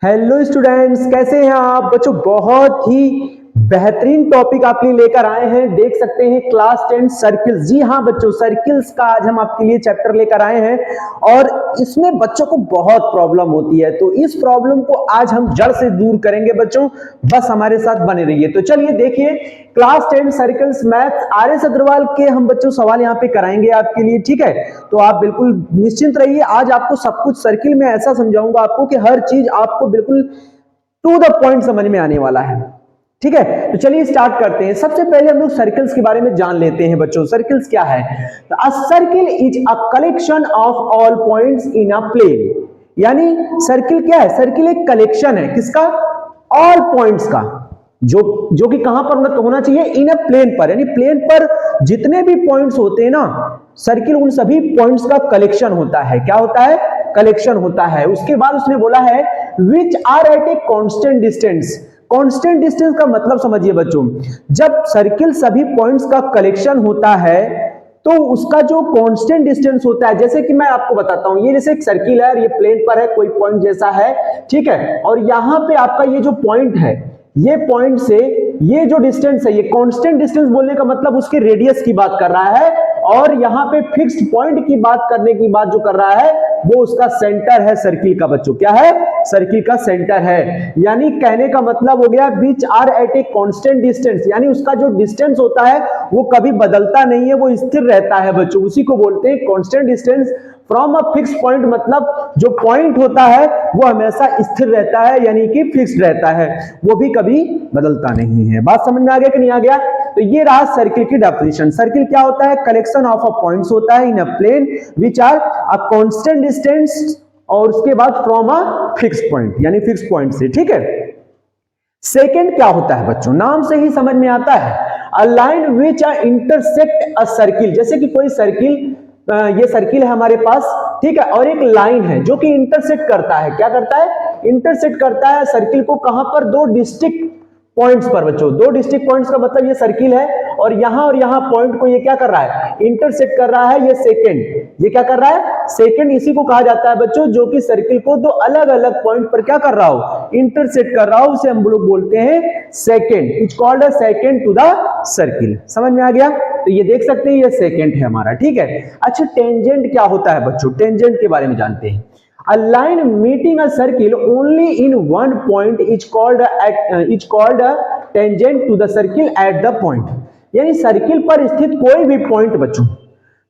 Hello students, कैसे हैं आप बच्चों। बहुत ही बेहतरीन टॉपिक आपके लिए लेकर आए हैं। देख सकते हैं क्लास 10 सर्किल्स। जी हाँ बच्चों, सर्किल्स का आज हम आपके लिए चैप्टर लेकर आए हैं और इसमें बच्चों को बहुत प्रॉब्लम होती है, तो इस प्रॉब्लम को आज हम जड़ से दूर करेंगे बच्चों। बस हमारे साथ बने रहिए। तो चलिए देखिए, class 10 circles maths RS Agarwal के हम बच्चों सवाल यहाँ पे कराएंगे आपके लिए, ठीक है। तो आप बिल्कुल निश्चिंत रहिए, आज आपको सब कुछ सर्किल में ऐसा समझाऊंगा आपको कि हर चीज आपको बिल्कुल टू द पॉइंट समझ में आने वाला है, ठीक है। तो चलिए स्टार्ट करते हैं। सबसे पहले हम लोग सर्कल्स के बारे में जान लेते हैं बच्चों। सर्कल्स क्या है? A circle is a collection of all points in a plane. यानी सर्किल क्या है? सर्किल एक कलेक्शन है किसका? ऑल पॉइंट्स का, जो कि कहां पर होना चाहिए? इन अ प्लेन पर। यानी प्लेन पर जितने भी पॉइंट्स होते हैं ना, सर्किल उन सभी पॉइंट्स का कलेक्शन होता है। क्या होता है? कलेक्शन होता है। उसके बाद उसने बोला है which are at a constant distance. Constant distance का मतलब समझिए बच्चों, जब सर्किल सभी पॉइंट्स का कलेक्शन होता है तो उसका जो कांस्टेंट डिस्टेंस होता है, जैसे कि मैं आपको बताता हूं, ये जैसे एक सर्किल है और ये प्लेन पर है, कोई पॉइंट जैसा है, ठीक है। और यहां पे आपका ये जो पॉइंट है, ये पॉइंट से ये जो डिस्टेंस है, ये कांस्टेंट डिस्टेंस बोलने का मतलब उसके रेडियस की बात कर रहा है, और यहां पे फिक्स्ड पॉइंट की बात करने की बात जो कर रहा है वो उसका सेंटर है सर्किल का बच्चों। क्या है? सर्किल का सेंटर है। यानी कहने का मतलब हो गया बीच are at a constant distance, यानी उसका जो डिस्टेंस होता है वो कभी बदलता नहीं है, वो स्थिर रहता है बच्चों। उसी को बोलते हैं constant distance from a fix point. मतलब जो पॉइंट होता है वो हमेशा स्थिर रहता है, यानी कि फिक्स्ड रहता है, वो भी कभी बदलता नहीं है। बात समझ में आ गया कि नहीं आ गया? तो ये रहा सर्किल की डेफिनेशन। सर्किल क्या होता है? कलेक्शन ऑफ अ पॉइंट्स होता है in a plane which are a constant distance, और उसके बाद फ्रॉम अ फिक्स पॉइंट, यानी फिक्स पॉइंट से, ठीक है। सेकेंड क्या होता है बच्चों? नाम से ही समझ में आता है, a line which intersect a circle. जैसे कि कोई सर्किल, ये सर्किल है हमारे पास, ठीक है, और एक लाइन है जो कि इंटरसेक्ट करता है। क्या करता है? इंटरसेक्ट करता है सर्किल को। कहां पर? दो डिस्ट्रिक्ट पॉइंट्स पर बच्चों। दो डिस्ट्रिक्ट पॉइंट्स का मतलब ये सर्किल है और यहां पॉइंट को ये क्या कर रहा है? इंटरसेक्ट कर रहा है। ये सेकेंड, ये क्या कर रहा है? सेकेंड। इसी को कहा जाता है बच्चों जो कि सर्किल को दो अलग अलग पॉइंट पर क्या कर रहा हो? इंटरसेक्ट कर रहा हो, उसे हम लोग बोलते हैं secant. It's called a secant to the circle. समझ में आ गया? तो ये देख सकते हैं ये सेकेंड है हमारा, ठीक है। अच्छा, टेंजेंट क्या होता है बच्चों? टेंजेंट के बारे में जानते हैं। A line meeting a circle only in one point is called a tangent to the circle at the point। यानी सर्किल पर स्थित कोई भी पॉइंट बच्चों,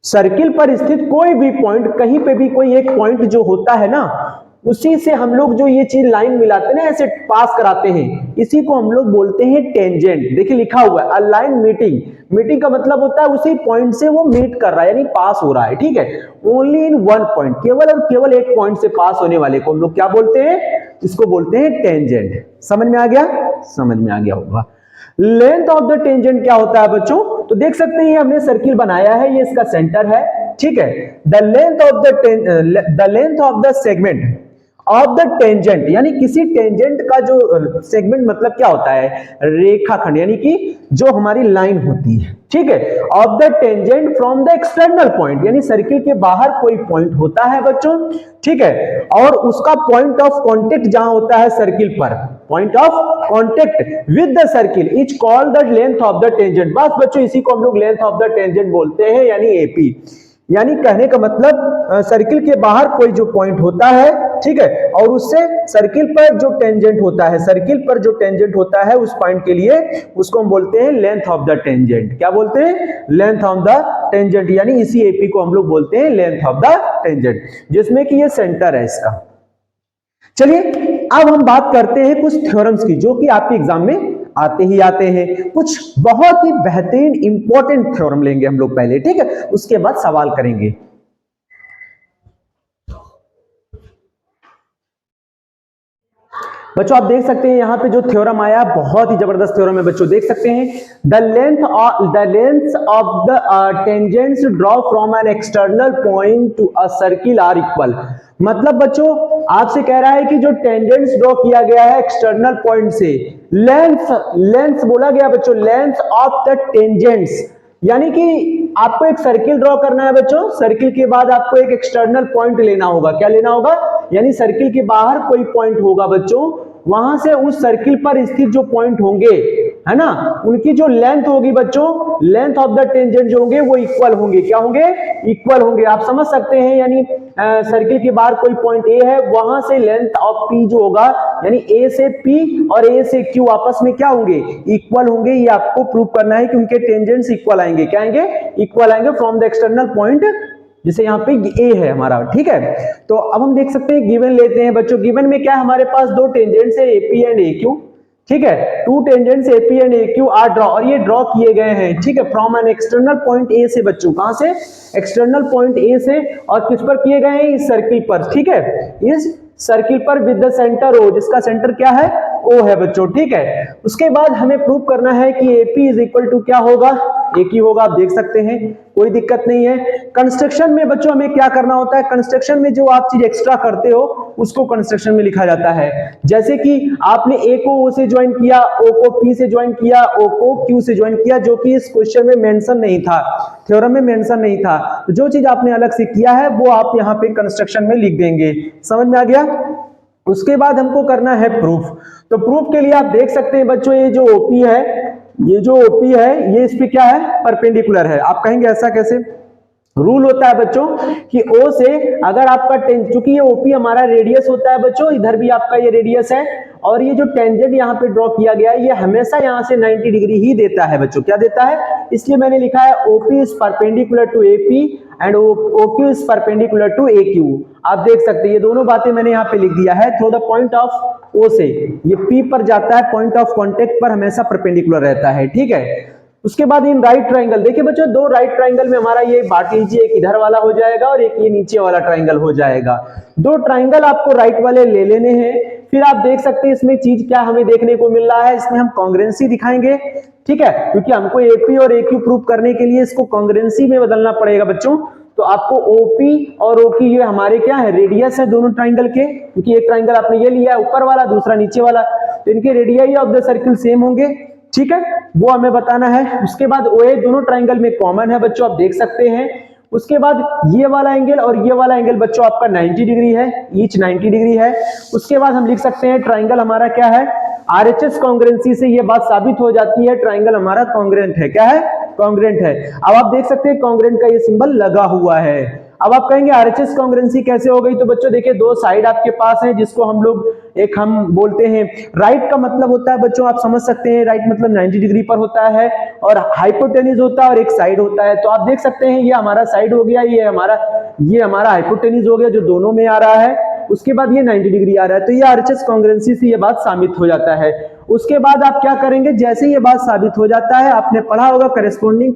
सर्किल पर स्थित कोई भी पॉइंट, कहीं पे भी कोई एक पॉइंट जो होता है ना, उसी से हम लोग जो ये चीज लाइन मिलाते हैं ना, ऐसे पास कराते हैं, इसी को हम लोग बोलते हैं टेंजेंट। देखिए लिखा हुआ है अ लाइन मीटिंग। मीटिंग का मतलब होता है उसी पॉइंट से वो मीट कर रहा है, यानी पास हो रहा है, ठीक है। ओनली इन वन पॉइंट, केवल और केवल एक पॉइंट से पास होने वाले को हम लोग क्या बोलते हैं? इसको बोलते हैं टेंजेंट। समझ में आ गया? समझ में आ गया होगा। लेंथ ऑफ द टेंजेंट क्या होता है बच्चों? तो देख सकते हैं हमने सर्किल बनाया है, ये इसका सेंटर है, ठीक है। The length of the segment of the tangent, यानी किसी टेंजेंट का जो सेगमेंट मतलब क्या होता है? रेखाखंड, यानी कि जो हमारी लाइन होती है, ठीक है। Of the tangent from the external point, यानी सर्किल के बाहर कोई पॉइंट होता है बच्चों, ठीक है, और उसका पॉइंट ऑफ कांटेक्ट जहां होता है सर्किल पर, point of contact with the circle is called the length of the tangent. बस बच्चों इसी को हम लोग लेंथ ऑफ द टेंजेंट बोलते हैं, यानी एपी। यानी कहने का मतलब सर्किल के बाहर कोई जो पॉइंट होता है, ठीक है, और उससे सर्किल पर जो टेंजेंट होता है, सर्किल पर जो टेंजेंट होता है उस पॉइंट के लिए, उसको हम बोलते हैं लेंथ ऑफ द टेंजेंट। क्या बोलते हैं? Length of the tangent. यानी इसी एपी को हम लोग बोलते हैं लेंथ ऑफ द टेंजेंट, जिसमें कि ये सेंटर है इसका। चलिए अब हम बात करते हैं कुछ थ्योरम्स की, जो कि आपके एग्जाम में आते ही आते हैं। कुछ बहुत ही बेहतरीन इंपॉर्टेंट थ्योरम लेंगे हम लोग पहले, ठीक है, उसके बाद सवाल करेंगे। बच्चों आप देख सकते हैं यहां पे जो थ्योरम आया, बहुत ही जबरदस्त थ्योरम है बच्चों। देख सकते हैं the length of the tangents draw from an external point to a circle are equal. मतलब बच्चों आपसे कह रहा है कि जो टेंजेंट्स ड्रॉ किया गया है एक्सटर्नल पॉइंट से, लेंथ बोला गया बच्चों, लेंथ ऑफ द टेंजेंट्स, यानी कि आपको एक सर्किल ड्रॉ करना है बच्चों। सर्किल के बाद आपको एक एक्सटर्नल पॉइंट लेना होगा। क्या लेना होगा? यानी सर्किल के बाहर कोई पॉइंट होगा बच्चों, वहां से उस सर्किल पर स्थित जो पॉइंट होंगे, है ना, उनकी जो लेंथ होगी बच्चों, लेंथ ऑफ द टेंजेंट जो होंगे वो इक्वल होंगे। क्या होंगे? इक्वल होंगे। आप समझ सकते हैं, यानी सर्किल के बाहर कोई पॉइंट ए है, वहां से लेंथ ऑफ पी जो होगा, यानी ए से पी और ए से क्यू आपस में क्या होंगे? इक्वल होंगे। ये आपको प्रूव करना है कि उनके टेंजेंट्स इक्वल आएंगे। क्या आएंगे? इक्वल आएंगे फ्रॉम द एक्सटर्नल पॉइंट, जैसे यहाँ पे ए है हमारा, ठीक है। तो अब हम देख सकते हैं, गिवन लेते हैं बच्चों। गिवन में क्या है? हमारे पास दो टेंजेंट्स है, एपी एंड एक्यू, ठीक है। Two tangents AP and AQ are draw, और ये ड्रॉ किए गए हैं, ठीक है, from an external point A से बच्चों। कहां से? एक्सटर्नल पॉइंट ए से। और किस पर किए गए हैं? इस सर्किल पर, ठीक है, इस सर्किल पर विद द सेंटर ओ, जिसका सेंटर क्या है? ओ है बच्चों, ठीक है। उसके बाद हमें प्रूव करना है कि एपी इज इक्वल टू क्या होगा? एक ही होगा। आप देख सकते हैं, कोई दिक्कत नहीं है। कंस्ट्रक्शन में बच्चों हमें क्या करना होता है? कंस्ट्रक्शन में जो आप चीज एक्स्ट्रा करते हो उसको कंस्ट्रक्शन में लिखा जाता है। जैसे कि आपने ए को ओ से ज्वाइन किया, ओ को पी से ज्वाइन किया, ओ को क्यू से ज्वाइन किया, जो कि इस क्वेश्चन में मेंशन नहीं था, थ्योरम में मेंशन नहीं था। तो जो चीज आपने अलग से किया है वो आप यहाँ पे कंस्ट्रक्शन में लिख देंगे। समझ में आ गया? उसके बाद हमको करना है प्रूफ। तो प्रूफ के लिए आप देख सकते हैं बच्चों, ये जो ओपी है, ये जो ओपी है, ये इस पे क्या है? परपेंडिकुलर है। आप कहेंगे ऐसा कैसे? रूल होता है बच्चों कि O से अगर आपका चूंकि ये OP हमारा रेडियस होता है बच्चों, इधर भी आपका ये रेडियस है, और ये जो टेंजेंट यहाँ पे ड्रॉ किया गया है ये हमेशा यहाँ से 90 डिग्री ही देता है बच्चों। क्या देता है? इसलिए मैंने लिखा है OP is perpendicular to AP and OQ is perpendicular to AQ। आप देख सकते हैं, ये दोनों बातें मैंने यहाँ पे लिख दिया है। Through the point of O से ये P पर जाता है, पॉइंट ऑफ कॉन्टेक्ट पर हमेशा परपेंडिकुलर रहता है, ठीक है। उसके बाद इन राइट ट्राइंगल, देखिए बच्चों, दो राइट ट्राइंगल में हमारा ये बांट लीजिए, एक इधर वाला हो जाएगा और एक ये नीचे वाला ट्राइंगल हो जाएगा। दो ट्राइंगल आपको राइट वाले ले लेने हैं। फिर आप देख सकते हैं इसमें चीज क्या हमें देखने को मिल रहा है, इसमें हम कॉन्ग्रुएंसी दिखाएंगे, ठीक है, क्योंकि हमको एपी और एक्यू प्रूव करने के लिए इसको कॉन्ग्रुएंसी में बदलना पड़ेगा बच्चों। तो आपको ओपी और ओक्यू ये हमारे क्या है? रेडियस है दोनों ट्राइंगल के, क्योंकि एक ट्राइंगल आपने ये लिया है ऊपर वाला, दूसरा नीचे वाला, तो इनके radii of the circle same होंगे, ठीक है, वो हमें बताना है। उसके बाद OA दोनों ट्राइंगल में कॉमन है बच्चों, आप देख सकते हैं। उसके बाद ये वाला एंगल और ये वाला एंगल बच्चों आपका 90 डिग्री है, ईच 90 डिग्री है। उसके बाद हम लिख सकते हैं ट्राइंगल हमारा क्या है? RHS कॉन्ग्रुएंसी से ये बात साबित हो जाती है, ट्राइंगल हमारा कॉन्ग्रुएंट है। क्या है? कॉन्ग्रुएंट है। अब आप देख सकते हैं कॉन्ग्रुएंट का ये सिंबल लगा हुआ है। अब आप कहेंगे RHS कॉन्ग्रुएंसी कैसे हो गई? तो बच्चों देखिए, दो साइड आपके पास है, जिसको हम लोग एक हम बोलते हैं राइट का मतलब होता है बच्चों, आप समझ सकते हैं, राइट मतलब 90 डिग्री पर होता है, और हाइपोटेन्यूज होता है और एक साइड होता है। तो आप देख सकते हैं ये हमारा साइड हो गया, ये हमारा हाइपोटेन्यूज हो गया जो दोनों में आ रहा है। उसके बाद ये 90 डिग्री आ रहा है, तो ये RHS कॉन्ग्रुएंसी से ये बात साबित हो जाता है। उसके बाद आप क्या करेंगे? जैसे ये बात साबित हो जाता है, आपने पढ़ा होगा corresponding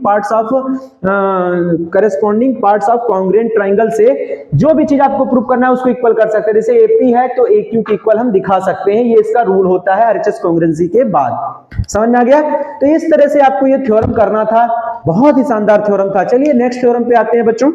parts of congruent triangle से जो भी चीज आपको प्रूव करना है उसको इक्वल कर सकते हैं। जैसे AP है तो AQ के इक्वल हम दिखा सकते हैं, ये इसका रूल होता है RHS कॉन्ग्रुएंसी के बाद। समझ में आ गया? तो इस तरह से आपको ये थ्योरम करना था, बहुत ही शानदार थ्योरम था। चलिए नेक्स्ट थ्योरम पे आते हैं बच्चों।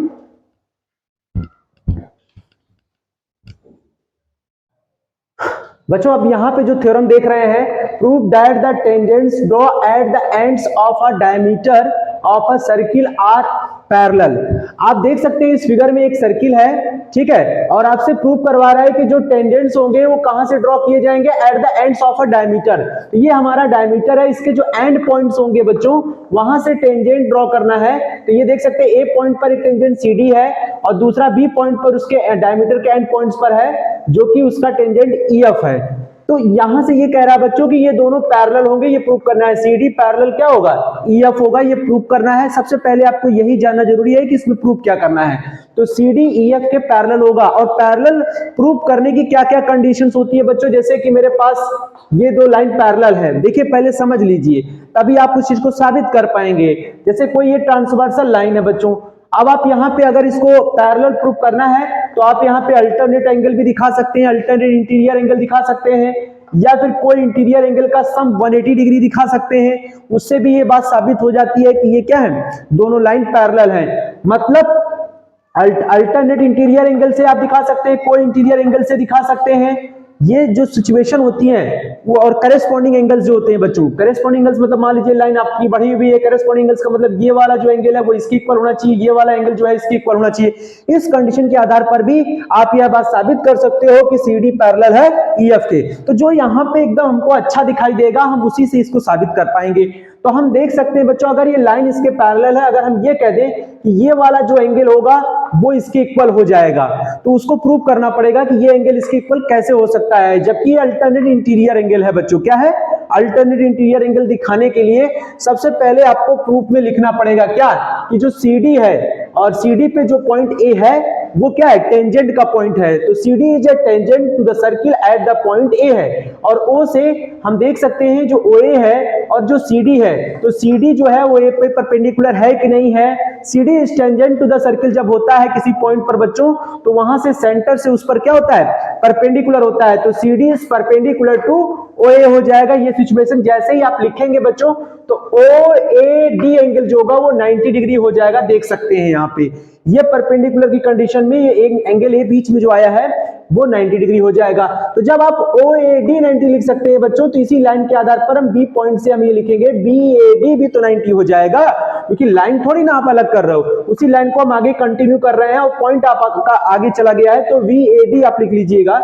बच्चों अब यहां पे जो थ्योरम देख रहे हैं, prove that the tangents draw at the ends of a diameter of a circle are parallel. आप देख सकते हैं इस फिगर में एक सर्किल है, ठीक है, और आपसे प्रूव करवा रहा है कि जो टेंजेंट्स होंगे वो कहां से ड्रॉ किए जाएंगे? Eight the ends of a diameter. तो ये हमारा डायमीटर है, इसके जो एंड पॉइंट्स होंगे बच्चों वहां से टेंजेंट ड्रॉ करना है। तो ये देख सकते हैं ए पॉइंट पर एक टेंजेंट CD है और दूसरा B पॉइंट पर उसके डायमीटर के एंड पॉइंट्स पर है, जो कि उसका टेंजेंट EF है। तो यहां से ये कह रहा है बच्चों कि ये दोनों पैरेलल होंगे, ये प्रूव करना है। CD पैरेलल क्या होगा? EF होगा, ये प्रूव करना है। सबसे पहले आपको यही जानना जरूरी है कि इसमें प्रूव क्या करना है। तो CD EF के पैरेलल होगा, और पैरेलल प्रूव करने की क्या क्या कंडीशंस होती है बच्चों? जैसे कि मेरे पास ये दो लाइन पैरेलल है, देखिए पहले समझ लीजिए, तभी आप उस चीज को साबित कर पाएंगे। जैसे कोई ये ट्रांसवर्सल लाइन है बच्चों, अब आप यहाँ पे अगर इसको पैरेलल प्रूव करना है तो आप यहाँ पे अल्टरनेट एंगल भी दिखा सकते हैं, अल्टरनेट इंटीरियर एंगल दिखा सकते हैं, या फिर कोई इंटीरियर एंगल का सम 180 डिग्री दिखा सकते हैं। उससे भी ये बात साबित हो जाती है कि ये क्या है? दोनों लाइन पैरेलल हैं। मतलब अल्टरनेट इंटीरियर एंगल से आप दिखा सकते हैं, कोई इंटीरियर एंगल से दिखा सकते हैं, ये जो सिचुएशन होती है वो, और करेस्पॉन्डिंग एंगल्स जो होते हैं बच्चों, करेस्पॉन्डिंग एंगल्स मतलब मान लीजिए लाइन आपकी बढ़ी हुई है, करेस्पॉन्डिंग एंगल्स का मतलब ये वाला जो एंगल है वो इसके इक्वल होना चाहिए, ये वाला एंगल जो है इसके इक्वल होना चाहिए। इस कंडीशन के आधार पर भी आप यह बात साबित कर सकते हो कि CD पैरेलल है EF के। तो जो यहाँ पे एकदम हमको अच्छा दिखाई देगा हम उसी से इसको साबित कर पाएंगे। तो हम देख सकते हैं बच्चों, अगर ये लाइन इसके पैरेलल है, अगर हम ये कह दें कि ये वाला जो एंगल होगा वो इसके इक्वल हो जाएगा, तो उसको प्रूव करना पड़ेगा कि ये एंगल इसके इक्वल कैसे हो सकता है, जबकि ये अल्टरनेट इंटीरियर एंगल है बच्चों। क्या है? अल्टरनेट इंटीरियर एंगल दिखाने के लिए सबसे पहले आपको प्रूफ में लिखना पड़ेगा क्या, कि जो CD है और CD पे जो पॉइंट A है वो क्या है? टेंजेंट का पॉइंट है। तो CD is a tangent to the circle at the point A है, और O से हम देख सकते हैं जो OA है और जो CD है, तो CD जो है वो A पे परपेंडिकुलर है कि नहीं है। CD is tangent to the circle जब होता है किसी पॉइंट पर बच्चों, तो वहां से सेंटर से उस पर क्या होता है? परपेंडिकुलर होता है। तो CD is perpendicular to OA हो जाएगा। ये सिचुएशन जैसे ही आप लिखेंगे बच्चों, तो OAD एंगल जो होगा वो 90 डिग्री हो जाएगा। देख सकते हैं यहाँ पे ये परपेंडिकुलर की कंडीशन में ये एक एंगल ए बीच में जो आया है वो 90 डिग्री हो जाएगा। तो जब आप OAD 90 लिख सकते हैं बच्चों, तो इसी लाइन के आधार पर हम B पॉइंट से हम ये लिखेंगे BAD भी तो 90 हो जाएगा, क्योंकि लाइन थोड़ी ना आप अलग कर रहे हो, उसी लाइन को हम आगे कंटिन्यू कर रहे हैं और पॉइंट आपका आगे चला गया है। तो VAD आप लिख लीजिएगा,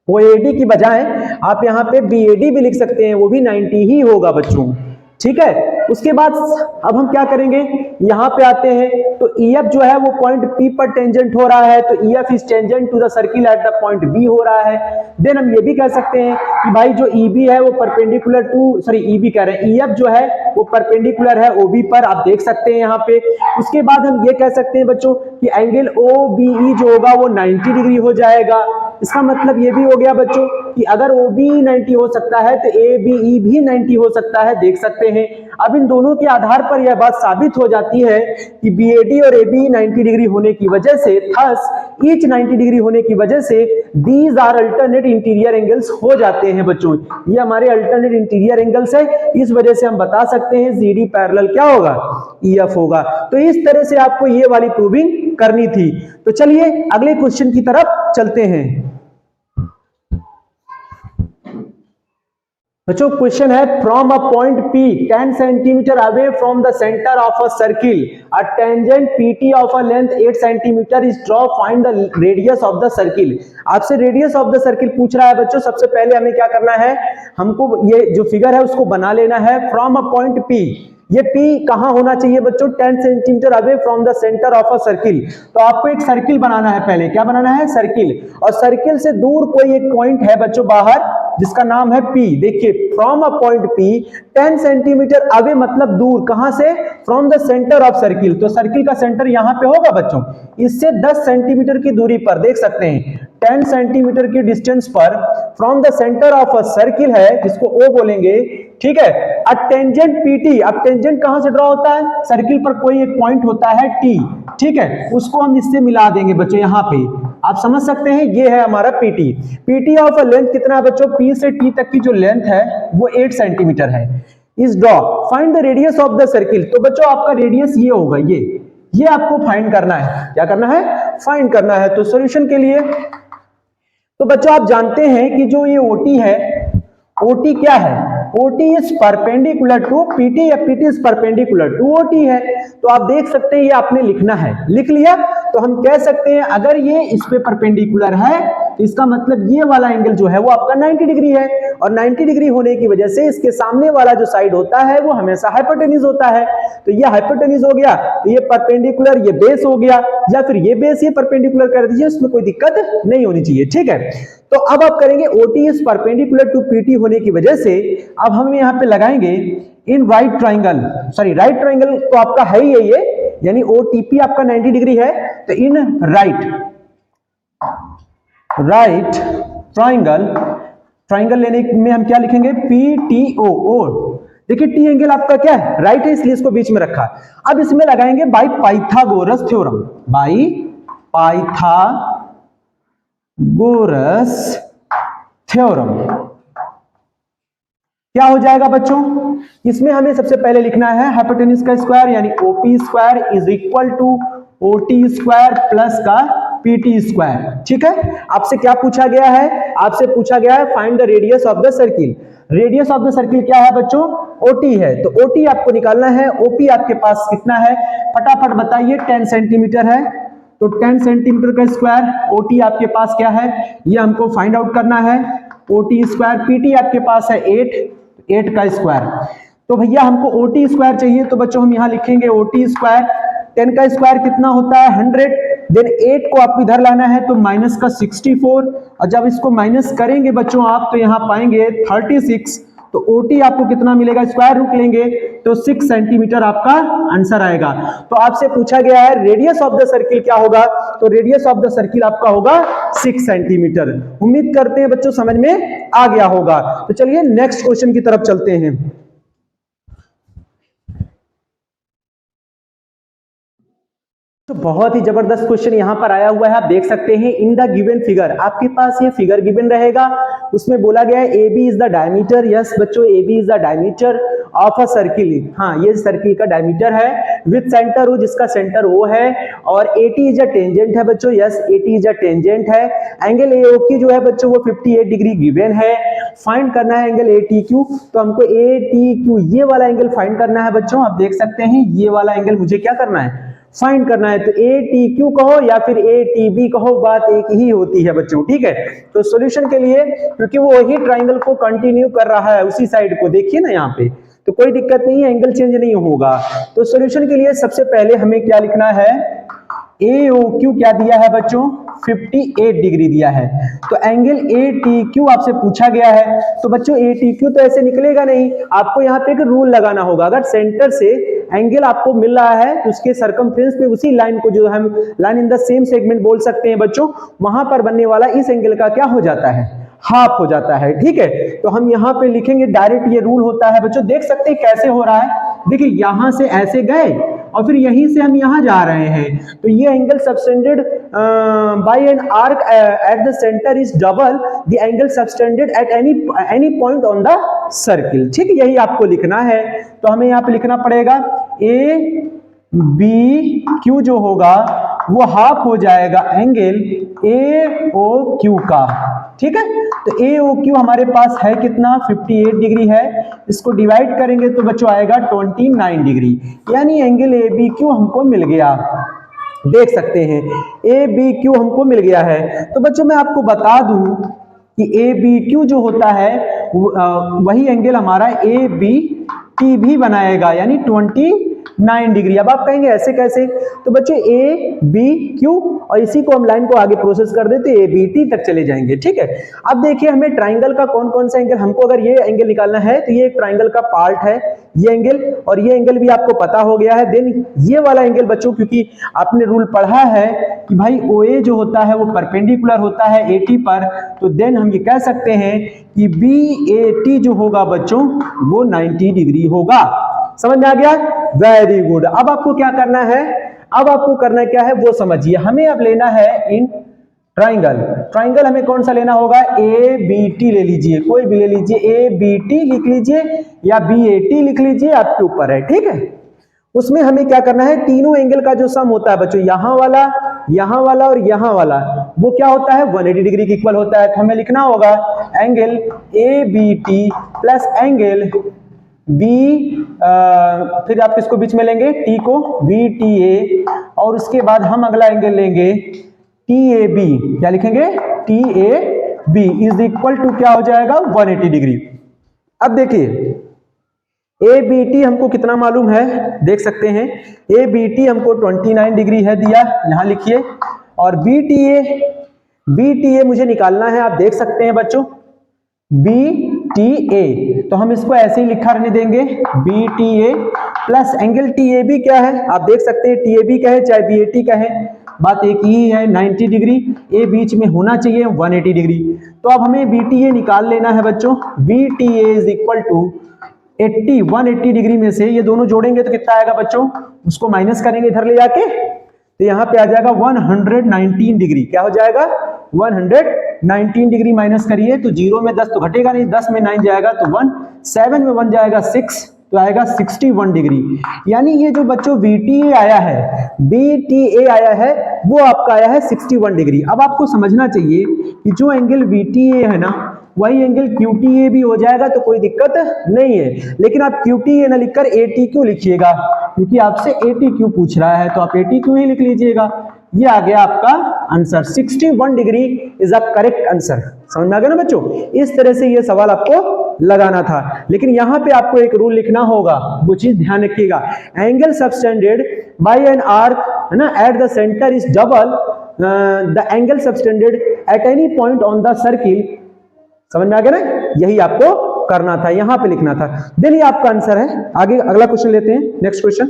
OAD की बजाय आप यहाँ पे BAD भी लिख सकते हैं, वो भी 90 ही होगा बच्चों। ठीक है, उसके बाद अब हम क्या करेंगे, यहां पे आते हैं। तो EF जो है वो पॉइंट P पर टेंजेंट हो रहा है, तो EF is tangent to the circle at the point B हो रहा है। देन हम ये भी कह सकते हैं कि भाई जो EB है वो परपेंडिकुलर टू, सॉरी EB कह रहे हैं, EF जो है वो परपेंडिकुलर है OB पर, आप देख सकते हैं यहाँ पे। उसके बाद हम ये कह सकते हैं बच्चों कि एंगल OBE जो होगा वो 90 डिग्री हो जाएगा। इसका मतलब ये भी हो गया बच्चों कि अगर OB 90 हो सकता है तो ABE भी 90 हो सकता है। देख सकते हैं, अब इन दोनों के आधार पर यह बात साबित हो जाती है कि BAD और ABE 90 डिग्री होने की वजह से, थस ईच 90 डिग्री होने की वजह से these are alternate interior angles हो जाते हैं बच्चों। ये हमारे अल्टरनेट इंटीरियर एंगल्स है, इस वजह से हम बता सकते हैं CD पैरेलल क्या होगा? EF होगा। तो इस तरह से आपको ये वाली प्रूविंग करनी थी। तो चलिए अगले क्वेश्चन की तरफ चलते हैं बच्चों। क्वेश्चन है, from a point P 10 centimetre away from the centre of a circle a tangent PT of a length 8 centimetre is draw, find the radius of the circle. आपसे रेडियस ऑफ द सर्किल पूछ रहा है बच्चों। सबसे पहले हमें क्या करना है, हमको ये जो फिगर है उसको बना लेना है। फ्रॉम अ पॉइंट P, ये P कहां होना चाहिए बच्चों? 10 centimetre away from the centre of a circle. तो आपको एक सर्किल बनाना है, पहले क्या बनाना है? सर्किल। और सर्किल से दूर कोई एक पॉइंट है बच्चों बाहर, जिसका नाम है P। देखिए, from a point P 10 centimetre away मतलब दूर, कहां से? From the centre of circle. तो सर्किल का सेंटर यहां पे होगा बच्चों, इससे 10 सेंटीमीटर की दूरी पर। देख सकते हैं 10 सेंटीमीटर की डिस्टेंस पर from the centre of a circle है, जिसको O बोलेंगे। ठीक है, अ टेंजेंट PT, अब टेंजेंट कहां से ड्रॉ होता है? सर्किल पर कोई एक पॉइंट होता है T। ठीक है, उसको हम इससे मिला देंगे बच्चों यहां पे, आप समझ सकते हैं। ये है हमारा PT ऑफ अ लेंथ कितना है बच्चों? P से T तक की जो लेंथ है वो 8 सेंटीमीटर है। इस draw, find the radius of the circle. तो बच्चों आपका रेडियस ये होगा, ये आपको फाइंड करना है। क्या करना है? फाइंड करना है। तो सॉल्यूशन के लिए तो बच्चों आप जानते हैं कि जो ये OT है, OT क्या है? OT is perpendicular to PT या PT is perpendicular to OT है। तो आप देख सकते हैं ये आपने लिखना है, लिख लिया। तो हम कह सकते हैं अगर ये इस पे परपेंडिकुलर है तो इसका मतलब ये वाला एंगल जो है वो आपका 90 डिग्री है, और 90 डिग्री होने की वजह से इसके सामने वाला जो साइड होता है वो हमेशा हाइपोटेन्यूज होता है। तो ये हाइपोटेन्यूज हो गया, तो ये परपेंडिकुलर, ये बेस हो गया, या फिर ये बेस ये परपेंडिकुलर कर दीजिए, उसमें कोई दिक्कत नहीं होनी चाहिए। ठीक है, तो अब आप करेंगे OT is perpendicular to PT होने की वजह से अब हम यहां पे लगाएंगे in right triangle, sorry right triangle तो आपका है ही ये, यानी OTP आपका 90 डिग्री है। तो इन राइट ट्राइंगल लेने में हम क्या लिखेंगे? PTO। देखिए T एंगल आपका क्या है? राइट है, इसलिए इसको बीच में रखा। अब इसमें लगाएंगे by Pythagoras theorem. By Pythagoras theorem क्या हो जाएगा बच्चों? इसमें हमें सबसे पहले लिखना है हाइपोटेन्यूज का स्क्वायर, यानी OP square is equal to OT square plus का PT स्क्वायर। ठीक है, आपसे क्या पूछा गया है? आपसे पूछा गया है find the radius of the circle. Radius of the circle क्या है बच्चों? OT है, तो OT आपको निकालना है। OP आपके पास कितना है? फटाफट बताइए। 10 सेंटीमीटर है, तो 10 सेंटीमीटर का स्क्वायर। OT आपके पास क्या है? ये हमको फाइंड आउट करना है। OT square. PT आपके पास है 8 का स्क्वायर। तो भैया हमको OT स्क्वायर चाहिए, तो बच्चों हम यहां लिखेंगे OT स्क्वायर। 10 का स्क्वायर कितना होता है? 100। देन 8 को आपको इधर लाना है, तो माइनस का 64, और जब इसको माइनस करेंगे बच्चों आप, तो यहां पाएंगे 36। तो OT आपको कितना मिलेगा? स्क्वायर रूट लेंगे तो 6 सेंटीमीटर आपका आंसर आएगा। तो आपसे पूछा गया है रेडियस ऑफ द सर्किल क्या होगा, तो रेडियस ऑफ द सर्किल आपका होगा 6 सेंटीमीटर। उम्मीद करते हैं बच्चों समझ में आ गया होगा। तो चलिए नेक्स्ट क्वेश्चन की तरफ चलते हैं। तो बहुत ही जबरदस्त क्वेश्चन यहां पर आया हुआ है, आप देख सकते हैं। इन द गिवन फिगर, आपके पास ये फिगर गिवन रहेगा, उसमें बोला गया है AB is the diameter. Yes बच्चों, AB is the diameter of a circle. हाँ, ये सर्किल का डायमीटर है विद सेंटर O, जिसका सेंटर O है, और AT इज अ टेंजेंट है बच्चों। Yes, AT is a tangent है। एंगल AOQ जो है बच्चों वो 58 डिग्री गिवन है। फाइंड करना है एंगल ATQ, तो हमको ATQ ये वाला एंगल फाइंड करना है बच्चों। आप देख सकते हैं ये वाला एंगल मुझे क्या करना है? फाइंड करना है। तो ATQ कहो या फिर ATB कहो, बात एक ही होती है बच्चों। ठीक है, तो सॉल्यूशन के लिए, क्योंकि वो वही ट्राइंगल को कंटिन्यू कर रहा है उसी साइड को, देखिए ना यहाँ पे, तो कोई दिक्कत नहीं है, एंगल चेंज नहीं होगा। तो सॉल्यूशन के लिए सबसे पहले हमें क्या लिखना है? AOQ क्या दिया है बच्चों? 58 डिग्री दिया है। तो एंगल ATQ आपसे पूछा गया है, तो बच्चों ATQ तो ऐसे निकलेगा नहीं, आपको यहाँ पे एक रूल लगाना होगा। अगर सेंटर से एंगल आपको मिल रहा है तो उसके सरकमफ्रेंस पे उसी लाइन को, जो हम line in the same segment बोल सकते हैं बच्चों, वहां पर बनने वाला इस एंगल का क्या हो जाता है? हाफ हो जाता है। ठीक है, तो हम यहाँ पे लिखेंगे डायरेक्ट, ये रूल होता है बच्चों। देख सकते हैं कैसे हो रहा है, देखिए यहां से ऐसे गए और फिर यहीं से हम यहां जा रहे हैं, तो ये angle subtended bye an arc at the centre is double the angle subtended at any point on the circle. ठीक है, यही आपको लिखना है। तो हमें यहाँ पे लिखना पड़ेगा ABQ जो होगा वो हाफ हो जाएगा एंगल AOQ का। ठीक है, तो AOQ हमारे पास है कितना? 58 डिग्री है। इसको डिवाइड करेंगे तो बच्चों आएगा 29 डिग्री, यानी एंगल ABQ हमको मिल गया। देख सकते हैं ABQ हमको मिल गया है। तो बच्चों मैं आपको बता दूं कि ABQ जो होता है वही एंगल हमारा ABT भी बनाएगा, यानी 29 डिग्री। अब आप कहेंगे ऐसे कैसे? तो बच्चों ABQ और इसी को हम लाइन को आगे प्रोसेस कर देते ABT तक चले जाएंगे। ठीक है, अब देखिए हमें ट्राइंगल का कौन कौन सा एंगल, हमको अगर ये एंगल निकालना है तो ये एक ट्राइंगल का पार्ट है, ये एंगल, और ये एंगल भी आपको पता हो गया है। देन ये वाला एंगल बच्चों, क्योंकि आपने रूल पढ़ा है कि भाई OA जो होता है वो परपेंडिकुलर होता है AT पर, तो देन हम ये कह सकते हैं कि BAT जो होगा बच्चों वो 90 डिग्री होगा। समझ में आ गया? Very good. अब आपको क्या करना है? अब आपको करना क्या है वो समझिए। हमें अब लेना है इन ट्राइंगल। ट्राइंगल हमें कौन सा लेना होगा? ABT ले लीजिए, कोई भी ले लीजिए, ABT लिख लीजिए या BAT लिख लीजिए, आपके ऊपर है। ठीक है, उसमें हमें क्या करना है? तीनों एंगल का जो सम होता है बच्चों, यहां वाला और यहां वाला, वो क्या होता है? 180 डिग्री के इक्वल होता है। तो हमें लिखना होगा एंगल ABT प्लस एंगल फिर आप इसको बीच में लेंगे T को, VTA, और उसके बाद हम अगला एंगल लेंगे TAB। क्या लिखेंगे? TAB इज इक्वल टू क्या हो जाएगा? 180 डिग्री। अब देखिए ABT हमको कितना मालूम है, देख सकते हैं ABT हमको 29 डिग्री है दिया, यहां लिखिए। और BTA मुझे निकालना है, आप देख सकते हैं बच्चों BTA, तो हम इसको ऐसे ही लिखा रहने देंगे BTA प्लस एंगल TAB क्या है? आप देख सकते हैं TAB क्या है चाहे BAT का है, बात एक ही है, 90 डिग्री। A बीच में होना चाहिए 180 डिग्री। तो अब हमें BTA निकाल लेना है बच्चों। BTA is equal to 180 degree में से ये दोनों जोड़ेंगे तो कितना आएगा बच्चों? उसको माइनस करेंगे इधर ले जाके, तो यहाँ पे आ जाएगा 119 डिग्री। क्या हो जाएगा? 119 डिग्री माइनस करिए तो 0 में 10 तो घटेगा नहीं, 10 में 9 जाएगा तो 1, 7 में 1 जाएगा 6, तो आएगा 61 डिग्री। यानी ये जो बच्चों VTA आया है, BTA आया है, वो आपका आया है 61 डिग्री। अब आपको समझना चाहिए कि जो एंगल VTA है ना, वही एंगल QTA भी हो जाएगा तो कोई दिक्कत नहीं है, लेकिन आप QTA ना लिखकर ATQ लिखिएगा, क्योंकि आपसे ATQ पूछ रहा है, तो आप ATQ ही लिख लीजिएगा। ये आ गया आपका answer, 61 degree is a correct answer. समझ में आ गया ना बच्चों? इस तरह से ये सवाल आपको लगाना था, लेकिन यहां पे आपको एक रूल लिखना होगा, वो चीज ध्यान रखिएगा। Angle subtended bye an arc, है ना, at the centre is double the angle subtended at any point on the circle. समझ में आ गया ना? यही आपको करना था, यहां पे लिखना था। देन ये आपका आंसर है। आगे अगला क्वेश्चन लेते हैं, नेक्स्ट क्वेश्चन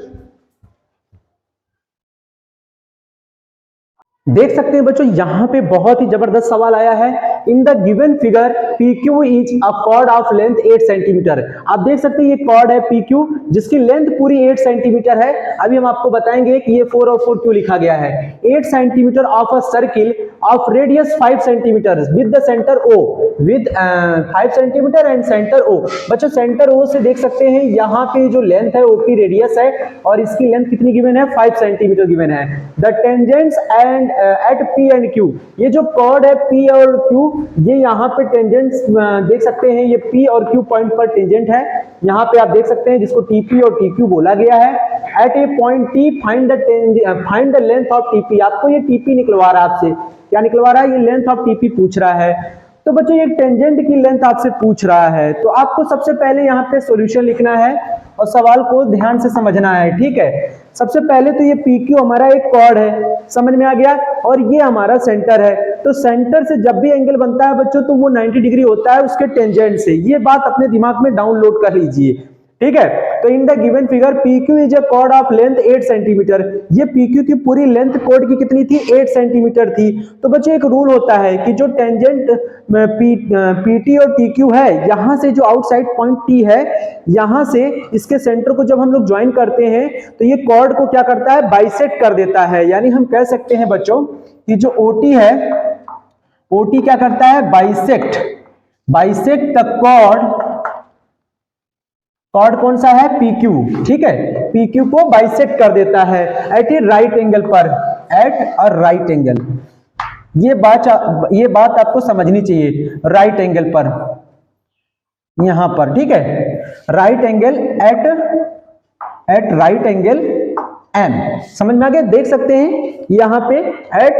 देख सकते हैं बच्चों, यहां पे बहुत ही जबरदस्त सवाल आया है। In the given figure PQ is a cord of length 8 centimetre. आप देख सकते हैं ये कॉर्ड है PQ, जिसकी लेंथ पूरी 8 सेंटीमीटर है। अभी हम आपको बताएंगे कि ये 4 और 4 क्यों लिखा गया है। 8 centimetre of a circle of radius 5 centimetre with the centre O, with 5 centimetre and centre O। बच्चों सेंटर O से देख सकते हैं यहाँ पे जो लेंथ है, O की रेडियस है, और इसकी लेंथ कितनी गिवन है? 5 सेंटीमीटर गिवन है। The tangents and at P and Q, ये जो कॉर्ड है P और Q, ये यहाँ पे टेंजेंट्स देख सकते हैं, ये P और Q पॉइंट पर टेंजेंट है। यहाँ पे आप देख सकते हैं, जिसको TP और TQ बोला गया है। At a point T find the length of TP। आपको ये TP निकलवा रहा है, आपसे क्या निकलवा रहा है? ये लेंथ ऑफ TP पूछ रहा है। तो बच्चों ये टेंजेंट की लेंथ आपसे पूछ रहा है, तो आपको सबसे पहले यहाँ पे सॉल्यूशन लिखना है और सवाल को ध्यान से समझना है, ठीक है। सबसे पहले तो ये PQ हमारा एक कॉर्ड है, समझ में आ गया, और ये हमारा सेंटर है। तो सेंटर से जब भी एंगल बनता है बच्चों, तो वो 90 डिग्री होता है उसके टेंजेंट से। ये बात अपने दिमाग में डाउनलोड कर लीजिए, ठीक है। तो in the given figure PQ is a cord of length 8 centimetre. ये PQ की पूरी लेंथ कॉर्ड की कितनी थी? 8 सेंटीमीटर थी। तो बच्चों एक रूल होता है कि जो टेंजेंट PT और TQ है, यहां से जो आउटसाइड पॉइंट T है, यहां से इसके सेंटर को जब हम लोग ज्वाइन करते हैं, तो ये कॉर्ड को क्या करता है? बाइसेक्ट कर देता है। यानी हम कह सकते हैं बच्चों कि जो OT है, OT क्या करता है? बाइसेक्ट द कॉर्ड कौन सा है? PQ, ठीक है। PQ को बाइसेक्ट कर देता है एट ए राइट एंगल पर, एट अ राइट एंगल। ये बात आपको समझनी चाहिए, राइट एंगल पर, यहां पर, ठीक है। Right angle at right angle M। समझ में आ गया? देख सकते हैं यहां पे at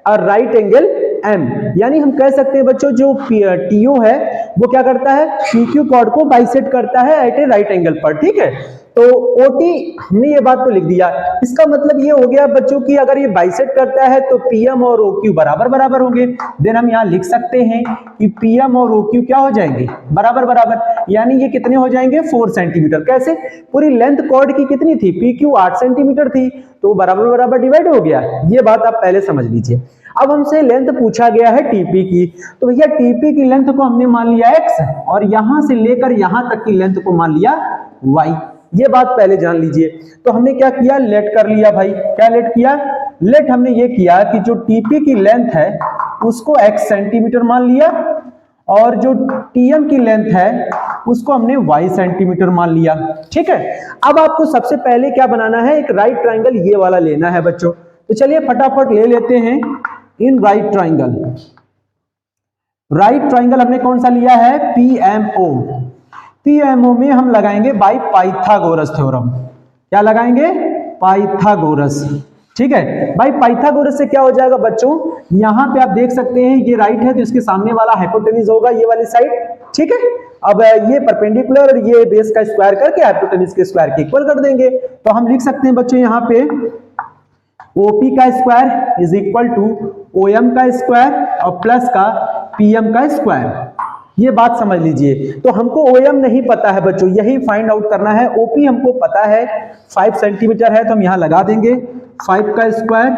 a right angle M, यानी हम कह सकते हैं बच्चों जो TO है वो क्या करता है? PQ कॉर्ड को बाइसेक्ट करता है एट ए राइट एंगल पर, ठीक है। तो OT हमने ये बात तो लिख दिया। इसका मतलब ये हो गया बच्चों कि अगर ये बाइसेक्ट करता है तो PM और OQ बराबर बराबर होंगे। देन हम यहाँ लिख सकते हैं कि PM और OQ क्या हो जाएंगे? बराबर बराबर, यानी ये कितने हो जाएंगे? 4 सेंटीमीटर। कैसे? पूरी लेंथ कॉर्ड की कितनी थी? PQ 8 सेंटीमीटर थी, तो बराबर बराबर डिवाइड हो गया। ये बात आप पहले समझ लीजिए। अब हमसे लेंथ पूछा गया है TP की, तो भैया TP की लेंथ को हमने मान लिया X, और यहां से लेकर यहां तक की लेंथ को मान लिया Y। ये बात पहले जान लीजिए। तो हमने क्या किया? लेट कर लिया भाई। क्या लेट किया? लेट हमने ये किया कि जो TP की लेंथ है उसको X सेंटीमीटर मान लिया, और जो TM की लेंथ है उसको हमने Y सेंटीमीटर मान लिया, ठीक है। अब आपको सबसे पहले क्या बनाना है? एक राइट ट्राइंगल ये वाला लेना है बच्चों। तो चलिए फटाफट ले लेते हैं in right triangle. Right triangle हमने कौन सा लिया है? PMO। PMO में हम लगाएंगे बाय पाइथागोरस थ्योरम। क्या लगाएंगे? पाइथागोरस, ठीक है। बाय पाइथागोरस से क्या हो जाएगा बच्चों? यहां पे आप देख सकते हैं ये राइट है, तो इसके सामने वाला हाइपोटेन्यूज होगा ये वाली साइड, ठीक है। अब ये परपेंडिकुलर और ये बेस का स्क्वायर करके हाइपोटेन्यूज के स्क्वायर के इक्वल कर देंगे। तो हम लिख सकते हैं बच्चों यहाँ पे OP का square is equal to OM का स्क्वायर और प्लस का PM का स्क्वायर। ये बात समझ लीजिए। तो हमको OM नहीं पता है बच्चों, यही फाइंड आउट करना है। OP हमको पता है 5 सेंटीमीटर है, तो हम यहां लगा देंगे 5 का स्क्वायर।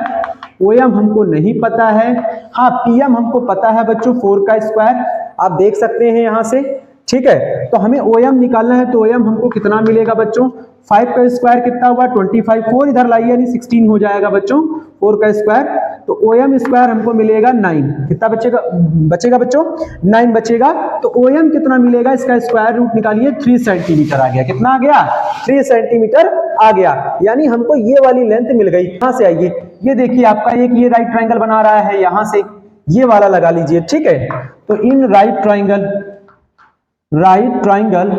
OM हमको नहीं पता है। हाँ, PM हमको पता है बच्चों 4 का स्क्वायर, आप देख सकते हैं यहां से, ठीक है। तो हमें OM निकालना है, तो OM हमको कितना मिलेगा बच्चों? 5 का स्क्वायर कितना हुआ? 25। 4 इधर लाइए, यानी 16 हो जाएगा बच्चों 4 का स्क्वायर। तो OM स्क्वायर हमको मिलेगा 9। कितना बचेगा बच्चों? 9 बचेगा। तो OM कितना मिलेगा, इसका स्क्वायर रूट निकालिए, 3 सेंटीमीटर आ गया। कितना आ गया? 3 सेंटीमीटर आ गया। यानी हमको ये वाली लेंथ मिल गई। कहां से आइए, ये देखिए आपका एक ये राइट ट्रायंगल बना रहा है, यहां से ये वाला लगा लीजिए, ठीक है। तो इन राइट ट्रायंगल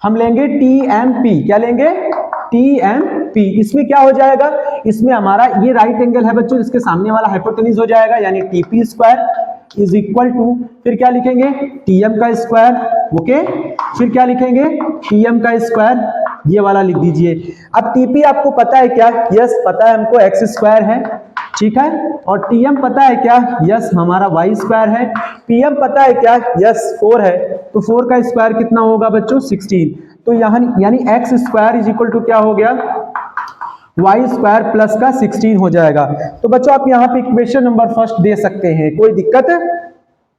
हम लेंगे TMP। क्या लेंगे? TMP। इसमें क्या हो जाएगा, इसमें हमारा ये राइट एंगल है बच्चों, इसके सामने वाला हाइपोटेन्यूज हो जाएगा, यानी TP square is equal to, फिर क्या लिखेंगे, TM का स्क्वायर। ओके, फिर क्या लिखेंगे, TM का स्क्वायर, ये वाला लिख दीजिए। अब TP आपको पता है क्या? यस पता है हमको, x स्क्वायर है, ठीक है। और TM पता है क्या? यस हमारा y स्क्वायर है। PM पता है क्या? यस 4 है। तो 4 का स्क्वायर कितना होगा बच्चों? 16। तो यहाँ यानी x square is equal to क्या हो गया, y स्क्वायर प्लस का 16 हो जाएगा। तो बच्चों आप यहाँ पे इक्वेशन नंबर फर्स्ट दे सकते हैं, कोई दिक्कत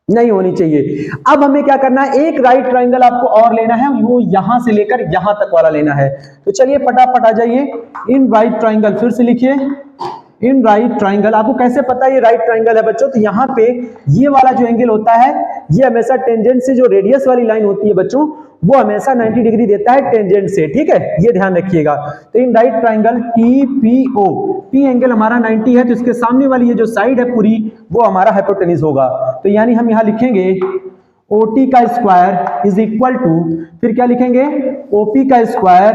नहीं होनी चाहिए। अब हमें क्या करना है, एक राइट ट्रायंगल आपको और लेना है, वो यहां से लेकर यहां तक वाला लेना है। तो चलिए फटाफट आ जाइए। इन राइट ट्रायंगल, फिर से लिखिए, इन राइट ट्रायंगल। आपको कैसे पता है ये राइट ट्रायंगल है बच्चों? तो यहाँ पे ये वाला जो एंगल होता है, ये हमेशा टेंजेंट से, जो रेडियस वाली लाइन होती है बच्चों, वो हमेशा 90 डिग्री देता है टेंजेंट से, ठीक है, ये ध्यान रखिएगा। तो in right triangle TPO, P angle हमारा 90 है, तो इसके सामने वाली ये जो साइड है पूरी, वो हमारा हाइपोटेन्यूज होगा। तो यानी हम यहाँ लिखेंगे OT का स्क्वायर इज इक्वल टू, फिर क्या लिखेंगे, OP का स्क्वायर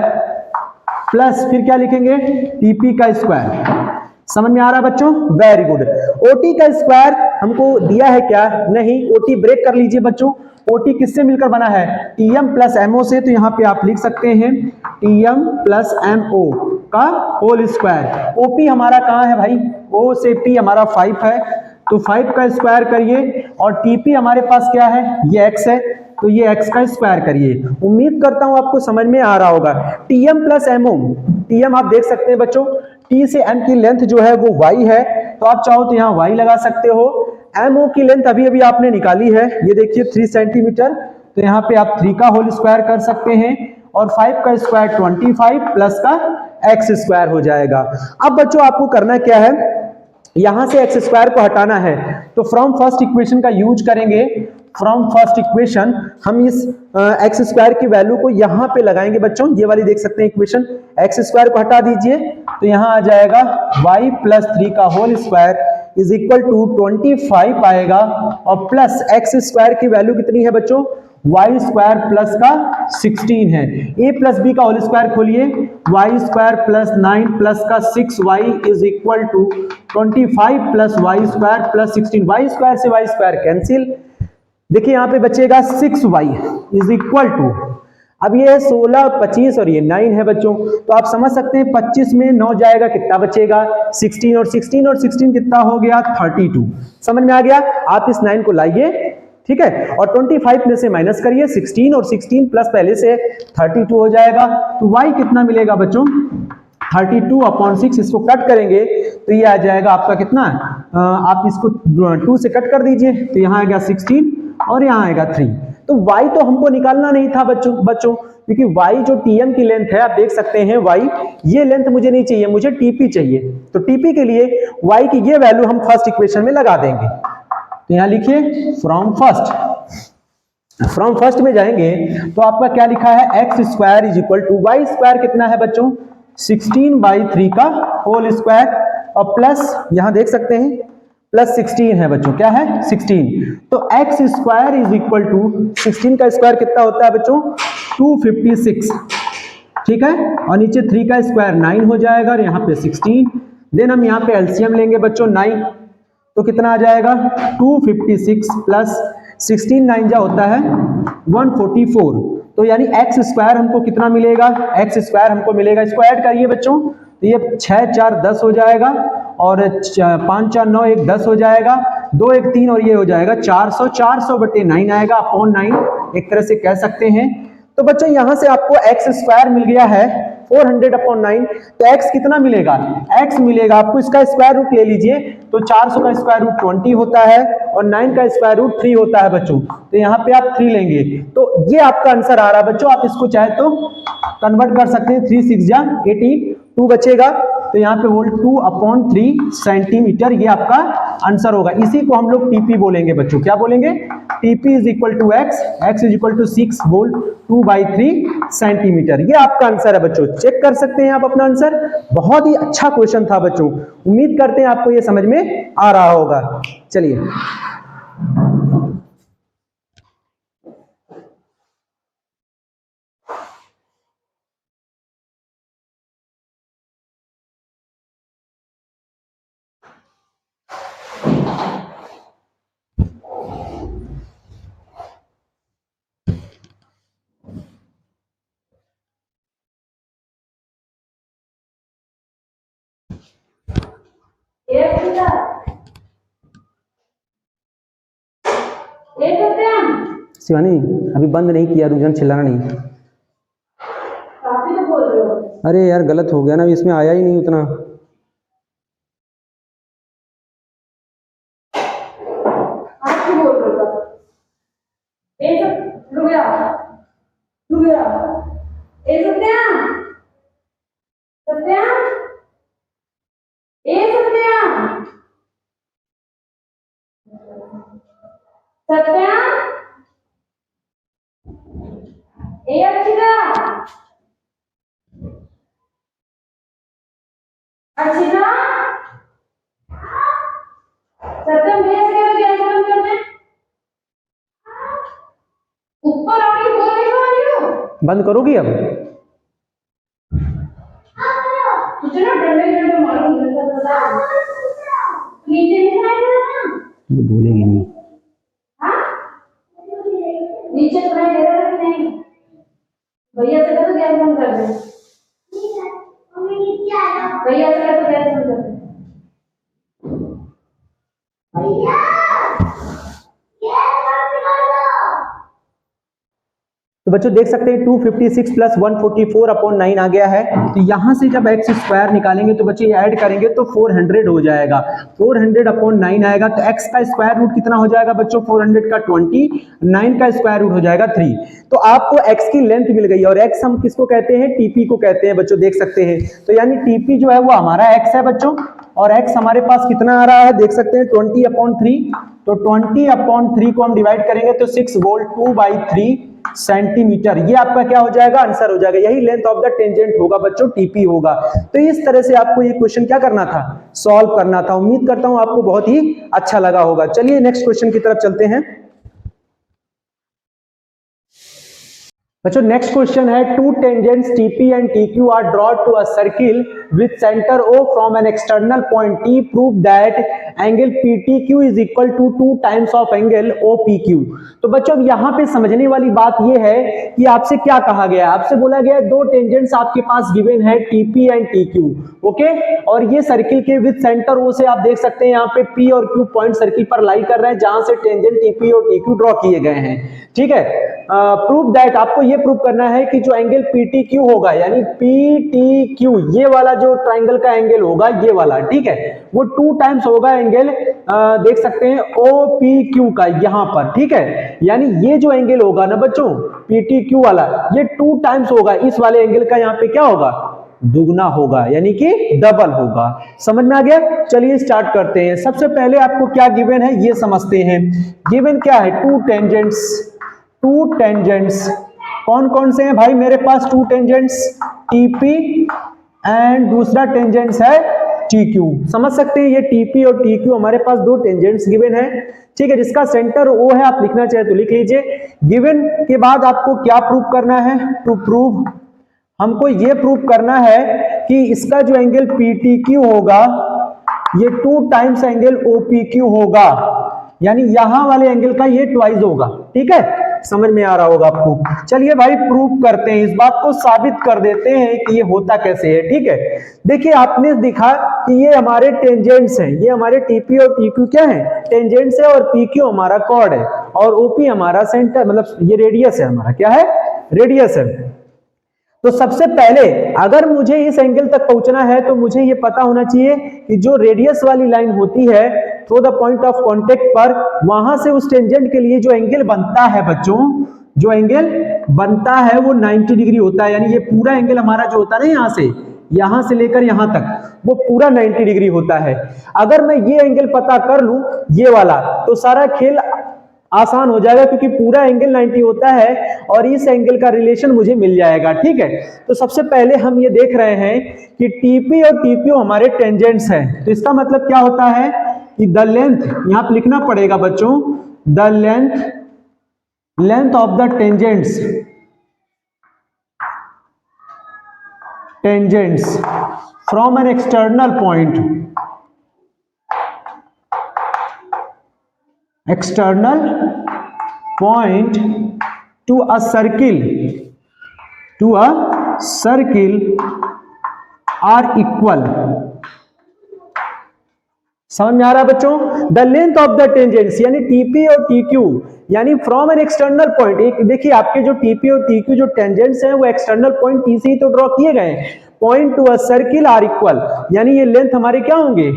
प्लस, फिर क्या लिखेंगे, TP का स्क्वायर। समझ में आ रहा है बच्चों? Very good. OT का स्क्वायर हमको दिया है क्या? नहीं। OT ब्रेक कर लीजिए बच्चों। OT किससे मिलकर बना है? TM प्लस MO से। तो यहाँ पे आप लिख सकते हैं TM प्लस MO का होल स्क्वायर। OP हमारा कहाँ है भाई? O से P हमारा 5 है, तो 5 का स्क्वायर करिए। और TP हमारे पास क्या है? ये x है, तो ये x का स्क्वायर करिए। उम्मीद करता हूं आपको समझ में आ रहा होगा। TM प्लस MO, TM आप देख सकते हैं बच्चों, T से M की लेंथ जो है वो y है, तो आप चाहो तो यहाँ y लगा सकते हो। MO की लेंथ अभी अभी आपने निकाली है, ये देखिए 3 सेंटीमीटर, तो यहाँ पे आप 3 का होल स्क्वायर कर सकते हैं। और 5 का स्क्वायर 25 प्लस का x स्क्वायर हो जाएगा। अब बच्चों आपको करना क्या है, यहां से x स्क्वायर को हटाना है, तो फ्रॉम फर्स्ट इक्वेशन का यूज करेंगे। फ्रॉम फर्स्ट इक्वेशन हम इस x स्क्वायर की वैल्यू को यहां पे लगाएंगे बच्चों, ये वाली देख सकते हैं इक्वेशन। x स्क्वायर को हटा दीजिए, तो यहां आ जाएगा y प्लस 3 का whole square is equal to 25 आएगा, और प्लस x स्क्वायर की वैल्यू कितनी है बच्चों? y स्क्वायर प्लस का 16 है। a प्लस बी का होल स्क्वायर खोलिए, y स्क्वायर प्लस 9 प्लस का 6y is equal to 25 plus y square plus 16। y square से y स्क्वायर कैंसिल, देखिए यहाँ पे बचेगा 6y इज इक्वल टू, अब ये 16, 25 और ये 9 है बच्चों, तो आप समझ सकते हैं 25 में 9 जाएगा, कितना बचेगा? 16, और 16 और 16 कितना हो गया? 32। समझ में आ गया? आप इस 9 को लाइए, ठीक है, और 25 में से माइनस करिए 16, और 16 प्लस पहले से 32 हो जाएगा। तो y कितना मिलेगा बच्चों? 32/6। इसको कट करेंगे तो ये आ जाएगा आपका कितना, आप इसको 2 से कट कर दीजिए, तो यहाँ आएगा 16 और यहाँ आएगा 3। तो y तो हमको निकालना नहीं था बच्चों, क्योंकि y जो TM की लेंथ है, आप देख सकते हैं y, ये लेंथ मुझे नहीं चाहिए, मुझे TP चाहिए। तो TP के लिए y की ये वैल्यू हम फर्स्ट इक्वेशन में लगा देंगे। तो यहाँ लिखिए फ्रॉम फर्स्ट में जाएंगे तो आपका क्या लिखा है? x square is equal to, y square कितना है बच्चों? 16/3 का होल स्क्वायर, और प्लस यहाँ देख सकते हैं प्लस 16 है बच्चों, क्या है? 16। तो x square is equal to 16 का स्क्वायर कितना होता है बच्चों? 256, ठीक है, और नीचे 3 का स्क्वायर 9 हो जाएगा, और यहाँ पे 16। देन हम यहाँ पे एलसीएम लेंगे बच्चों 9, तो कितना आ जाएगा? 256 प्लस 16, 9 जा होता है 144। तो यानी x स्क्वायर हमको कितना मिलेगा? x स्क्वायर हमको मिलेगा, इसको ऐड करिए बच्चों, तो ये 6 4 10 हो जाएगा, और 5 4 9 1 10 हो जाएगा, 2 1 3 और ये हो जाएगा 400, 400/9 आएगा अपॉन 9, एक तरह से कह सकते हैं। तो बच्चों यहां से आपको x स्क्वायर मिल गया है 400/9। तो x कितना मिलेगा? x मिलेगा आपको, इसका स्क्वायर रूट ले लीजिए, तो 400 का स्क्वायर रूट 20 होता है, और 9 का स्क्वायर रूट 3 होता है बच्चों। तो यहाँ पे आप 3 लेंगे, तो ये आपका आंसर आ रहा है बच्चों। आप इसको चाहे तो कन्वर्ट कर सकते हैं, 3 6 जा 82 बचेगा। तो यहाँ पे होल 2/3 सेंटीमीटर, ये आपका आंसर होगा। इसी को हम लोग टीपी बोलेंगे बच्चों, क्या बोलेंगे? TP is equal to x, x is equal to 6 whole 2/3 centimetre. ये आपका आंसर है बच्चों, चेक कर सकते हैं आप अपना आंसर। बहुत ही अच्छा क्वेश्चन था बच्चों, उम्मीद करते हैं आपको ये समझ में आ रहा होगा। चलिए शिवानी अभी बंद नहीं किया, रुझान चिल्लाना नहीं। काफी तो बोल रहे हो। अरे यार गलत हो गया ना, इसमें आया ही नहीं उतना। ऊपर आके बोलने वाली हो, बंद करोगी अब? तुझे ना डंडे डंडे मारूंगी, नीचे नहीं आएगा ना, ये बोलेगी नहीं। हाँ नीचे तो नहीं दे रहा कि नहीं? भैया से तो गैस बंद कर दे, भैया से तो गैस बंद कर दे भैया। तो बच्चों देख सकते हैं 256 प्लस 144/9 आ गया है। तो यहां से जब एक्स स्क्वायर निकालेंगे तो बच्चे ऐड करेंगे तो 400 हो जाएगा, 400/9 आएगा। तो एक्स का स्क्वायर रूट कितना हो जाएगा बच्चों? 400 का 20, 9 का स्क्वायर रूट हो जाएगा 3। तो आपको एक्स की लेंथ मिल गई, और एक्स हम किसको कहते हैं? टीपी को कहते हैं बच्चों, देख सकते हैं। तो यानी टीपी जो है वो हमारा एक्स है बच्चों, और एक्स हमारे पास कितना आ रहा है देख सकते हैं 20/3। तो 20/3 को हम डिवाइड करेंगे तो 6 होल 2/3 सेंटीमीटर, ये आपका क्या हो जाएगा? आंसर हो जाएगा। यही लेंथ ऑफ द टेंजेंट होगा बच्चों, टीपी होगा। तो इस तरह से आपको ये क्वेश्चन क्या करना था? सॉल्व करना था। उम्मीद करता हूं आपको बहुत ही अच्छा लगा होगा। चलिए नेक्स्ट क्वेश्चन की तरफ चलते हैं बच्चों। नेक्स्ट क्वेश्चन है, two tangents TP and TQ are drawn to a circle with centre O from an external point T, prove that angle PTQ is equal to 2 times of angle OPQ। तो बच्चों यहां पे समझने वाली बात यह है कि आपसे क्या कहा गया? आपसे बोला गया दो टेंजेंट्स आपके पास गिवन है TP एंड TQ, ओके, और ये सर्किल के विथ सेंटर O से आप देख सकते हैं यहाँ पे P और Q पॉइंट सर्किल पर लाई कर रहे हैं, जहां से टेंजेंट TP और TQ ड्रॉ किए गए हैं। ठीक है, प्रूव दैट, आपको ये प्रूव करना है कि जो एंगल PTQ होगा, यानी PTQ ये वाला जो ट्राइंगल का एंगल होगा ये वाला, ठीक है, वो 2 टाइम्स होगा एंगल देख सकते हैं OPQ का यहां पर, ठीक है। यानी ये जो एंगल होगा ना बच्चों PTQ वाला, ये 2 टाइम्स होगा इस वाले एंगल का, यहां पे क्या होगा? दुगना होगा, यानी कि डबल होगा। समझ में आ गया? चलिए स्टार्ट करते हैं। सबसे पहले आपको क्या गिवन है ये समझते हैं। गिवन क्या है? टू टेंजेंट्स कौन कौन से हैं भाई मेरे पास? 2 टेंजेंट्स TP एंड दूसरा टेंजेंट्स है TQ। समझ सकते हैं ये TP और TQ हमारे पास 2 टेंजेंट्स गिवन है, ठीक है, जिसका सेंटर O है। आप लिखना चाहे तो लिख लीजिए। गिवन के बाद आपको क्या प्रूव करना है? टू प्रूव, हमको ये प्रूव करना है कि इसका जो एंगल PTQ होगा ये 2 टाइम्स एंगल OPQ होगा, यानी यहां वाले एंगल का ये ट्वाइस होगा। ठीक है, समझ में आ रहा होगा आपको। चलिए भाई प्रूव करते हैं, इस बात को साबित कर देते हैं कि ये होता कैसे है। ठीक है, देखिए आपने दिखा कि ये हमारे टेंजेंट्स हैं, ये हमारे TP और TQ क्या है? टेंजेंट्स है, और PQ हमारा कॉर्ड है, और OP हमारा सेंटर, मतलब ये रेडियस है हमारा, क्या है? रेडियस है। तो सबसे पहले अगर मुझे इस एंगल तक पहुंचना है तो मुझे ये पता होना चाहिए कि जो रेडियस वाली लाइन होती है through the point of contact पर, वहां से उस टेंजेंट के लिए जो एंगल बनता है बच्चों, जो एंगल बनता है वो 90 डिग्री होता है। यानी ये पूरा एंगल हमारा जो होता है ना, यहाँ से यहां से लेकर यहां तक वो पूरा 90 डिग्री होता है। अगर मैं ये एंगल पता कर लूं ये वाला, तो सारा खेल आसान हो जाएगा, क्योंकि पूरा एंगल 90 होता है और इस एंगल का रिलेशन मुझे मिल जाएगा। ठीक है, तो सबसे पहले हम ये देख रहे हैं कि टीपी और टीक्यू हमारे टेंजेंट्स हैं। तो इसका मतलब क्या होता है कि द लेंथ, यहां पर लिखना पड़ेगा बच्चों, the length of the tangents from an external point to a circle are equal। समझ में आ रहा है बच्चों? The length of the tangents यानी टीपी और टीक्यू, यानी फ्रॉम एन एक्सटर्नल पॉइंट, एक देखिए आपके जो टीपी और टीक्यू जो टेंजेंट्स हैं वो एक्सटर्नल पॉइंट टी से ही तो ड्रॉ किए गए हैं। Point to a circle are equal, यानी ये लेंथ हमारे क्या होंगे,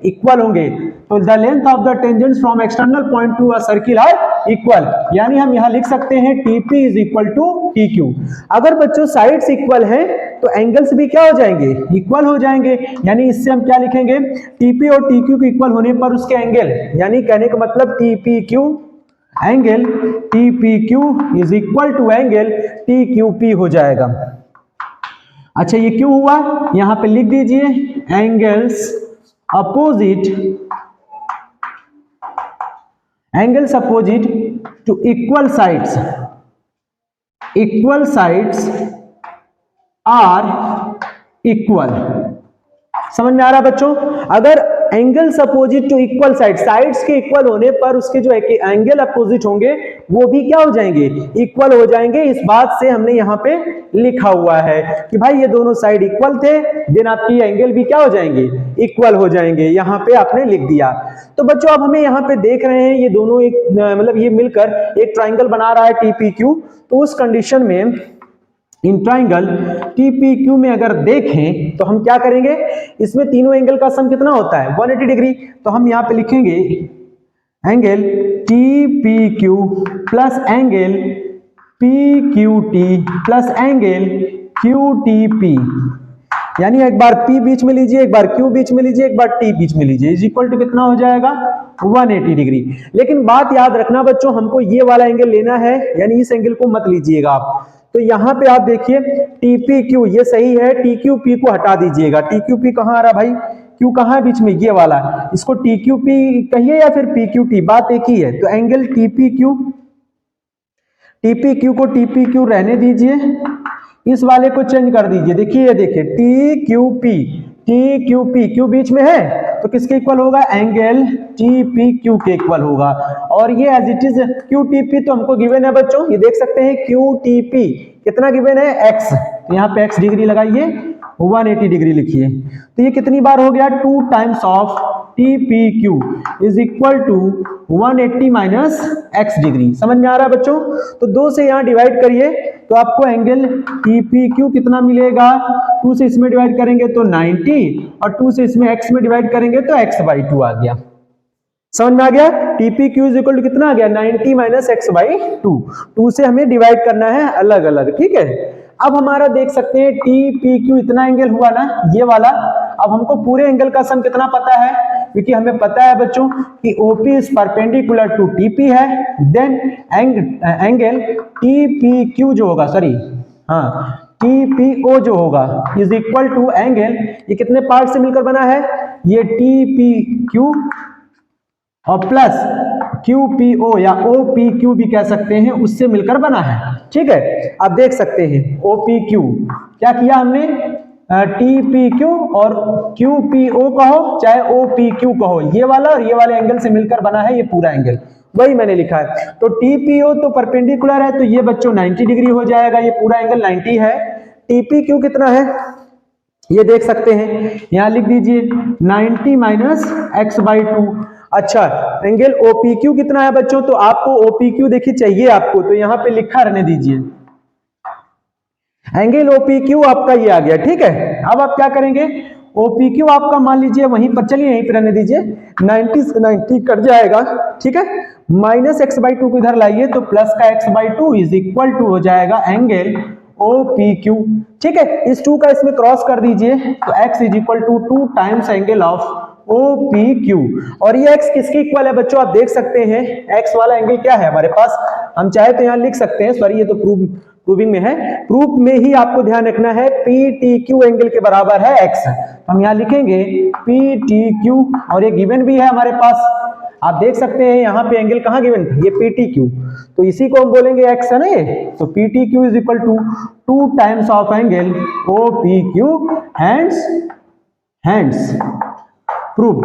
इक्वल होंगे। तो the length of the tangents from external point to a circle are equal, यानी हम यहां लिख सकते हैं TP is equal to TQ. अगर बच्चों साइड्स इक्वल हैं तो एंगल्स भी क्या हो जाएंगे, इक्वल हो जाएंगे। यानी इससे हम क्या लिखेंगे, टीपी और टीक्यू के इक्वल होने पर उसके एंगल, यानी कहने का मतलब TPQ angle TPQ is equal to angle TQP हो जाएगा। अच्छा ये क्यों हुआ, यहां पे लिख दीजिए angles opposite to equal sides are equal. समझ में आ रहा है बच्चों? अगर angles opposite to equal sides के इक्वल होने पर उसके जो एंगल अपोजिट होंगे वो भी क्या हो जाएंगे, इक्वल हो जाएंगे। इस बात से हमने यहाँ पे लिखा हुआ है कि भाई ये दोनों साइड इक्वल थे, देन आपकी एंगल भी क्या हो जाएंगे, इक्वल हो जाएंगे। यहाँ पे आपने लिख दिया। तो बच्चों अब हमें यहाँ पे देख रहे हैं ये दोनों एक मतलब ये मिलकर एक ट्राइंगल बना रहा है टीपीक्यू। तो उस कंडीशन में इन ट्राइंगल टीपीक्यू में अगर देखें तो हम क्या करेंगे, इसमें तीनों एंगल का सम कितना होता है, 180 डिग्री। तो हम यहाँ पे लिखेंगे angle TPQ plus angle PQT plus angle QTP, यानी एक बार P बीच में लीजिए, एक बार Q बीच में लीजिए, एक बार T बीच में लीजिए, इज इक्वल टू कितना हो जाएगा, 180 डिग्री। लेकिन बात याद रखना बच्चों, हमको ये वाला एंगल लेना है, यानी इस एंगल को मत लीजिएगा आप। तो यहां पे आप देखिए टीपीक्यू ये सही है, टीक्यूपी को हटा दीजिएगा। टीक्यूपी कहां आ रहा भाई, क्यू कहां है बीच में, ये वाला, इसको टीक्यूपी कहिए या फिर पीक्यूटी, बात एक ही है। तो एंगल टीपीक्यू को टीपीक्यू रहने दीजिए, इस वाले को चेंज कर दीजिए। देखिए ये देखिए टीक्यूपी क्यू बीच में है तो किसके इक्वल होगा, एंगल टीपीक्यू के इक्वल होगा। और ये एज इट इज क्यूटीपी तो हमको गिवन है बच्चों, ये देख सकते हैं क्यूटीपी कितना गिवन है, एक्स। तो यहाँ पे एक्स डिग्री लगाइए, 180 डिग्री लिखिए। तो ये कितनी बार हो गया, 2 times of TPQ is equal to 180 minus x degree. समझ में आ रहा है बच्चों? तो 2 से यहाँ डिवाइड करिए तो आपको एंगल टीपीक्यू कितना मिलेगा, 2 से इसमें डिवाइड करेंगे तो 90 और 2 से इसमें x में डिवाइड करेंगे तो x/2 आ गया। समझ में आ गया? टीपीक्यू इज इक्वल टू कितना आ गया, 90 माइनस x/2। 2 से हमें डिवाइड करना है अलग अलग, ठीक है। अब हमारा देख सकते हैं टीपीक्यू इतना एंगल हुआ ना, ये वाला। अब हमको पूरे एंगल का सम कितना पता है, क्योंकि हमें पता है बच्चों कि OP is perpendicular to TP है, देन एंगल टीपीक्यू जो होगा, टीपीओ जो होगा इज इक्वल टू एंगल, ये कितने पार्ट से मिलकर बना है, ये टीपीक्यू और प्लस क्यूपीओ या ओपीक्यू भी कह सकते हैं, उससे मिलकर बना है, ठीक है। आप देख सकते हैं ओपीक्यू क्या किया हमने, टीपीक्यू और क्यूपीओ कहो चाहे ओपीक्यू कहो, ये वाला और ये वाले एंगल से मिलकर बना है ये पूरा एंगल, वही मैंने लिखा है। तो टीपीओ तो परपेंडिकुलर है तो ये बच्चों 90 डिग्री हो जाएगा, ये पूरा एंगल 90 है। टीपीक्यू कितना है ये देख सकते हैं, यहां लिख दीजिए 90 माइनस x/2। अच्छा एंगल ओपीक्यू कितना है बच्चों, तो आपको ओपीक्यू देखिए चाहिए आपको, तो यहां पे लिखा रहने दीजिए एंगल ओपीक्यू आपका ये आ गया, ठीक है। अब आप क्या करेंगे, ओपीक्यू आपका मान लीजिए वहीं पर, चलिए यहीं पर रहने दीजिए, 90 से 90 कट जाएगा, ठीक है। माइनस x/2 को इधर लाइए तो प्लस का x/2 इज इक्वल टू हो जाएगा एंगल OPQ। ठीक है, इस 2 का इसमें क्रॉस कर दीजिए तो x is equal to 2 times angle of OPQ। और ये x किसके इक्वल है बच्चों, आप देख सकते हैं x वाला एंगल क्या है हमारे पास, हम चाहे तो यहां लिख सकते हैं, सॉरी ये तो प्रूविंग में है, प्रूफ में ही आपको ध्यान रखना है PTQ एंगल के बराबर है x। हम यहां लिखेंगे PTQ और ये गिवन भी है हमारे पास, आप देख सकते हैं यहां पे एंगल कहां गिवन था, ये PTQ, तो इसी को हम बोलेंगे x है ना ये, तो PTQ is equal to 2 times of angle OPQ, hence prove.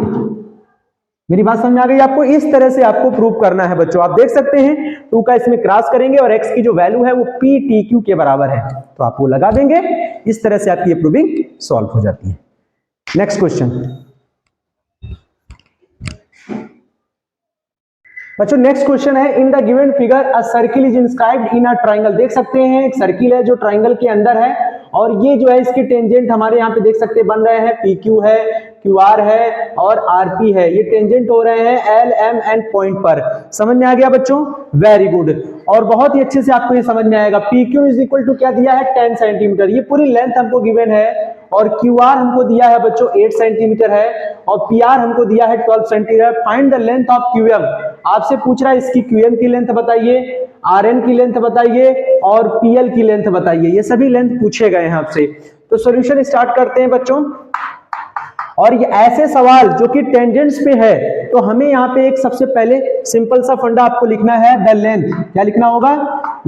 मेरी बात समझ आ गई आपको, इस तरह से आपको प्रूव करना है बच्चों। आप देख सकते हैं 2 का इसमें क्रॉस करेंगे और x की जो वैल्यू है वो PTQ के बराबर है, तो आप वो लगा देंगे, इस तरह से आपकी ये प्रूविंग सॉल्व हो जाती है। नेक्स्ट क्वेश्चन बच्चों, नेक्स्ट क्वेश्चन है in the given figure a circle is inscribed in a triangle. देख सकते हैं एक सर्किल है जो ट्राइंगल के अंदर है और ये जो है इसके टेंजेंट हमारे यहाँ पे देख सकते बन रहे हैं, PQ है, QR है और RP है, ये टेंजेंट हो रहे हैं L, M एंड पॉइंट पर। समझ में आ गया बच्चों, वेरी गुड, और बहुत ही अच्छे से आपको ये समझ में आएगा। PQ इज इक्वल टू क्या दिया है 10 सेंटीमीटर, ये पूरी लेंथ हमको गिवन है, और QR हमको दिया है बच्चों 8 सेंटीमीटर है, और PR हमको दिया है 12 centimetre. Find the length of QM, आपसे पूछ रहा है इसकी QM की लेंथ बताइए, RN की लेंथ बताइए और PL की लेंथ बताइए, ये सभी लेंथ पूछे गए हैं आपसे। तो सॉल्यूशन स्टार्ट करते हैं बच्चों, और ये ऐसे सवाल जो कि टेंजेंट्स पे है तो हमें यहाँ पे एक सबसे पहले सिंपल सा फंडा आपको लिखना है, द लेंथ। क्या लिखना होगा,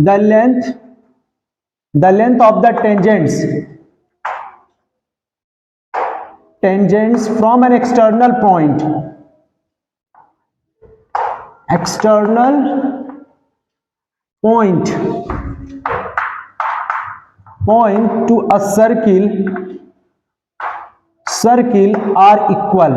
the length of the tangents from an external point to a circle are equal।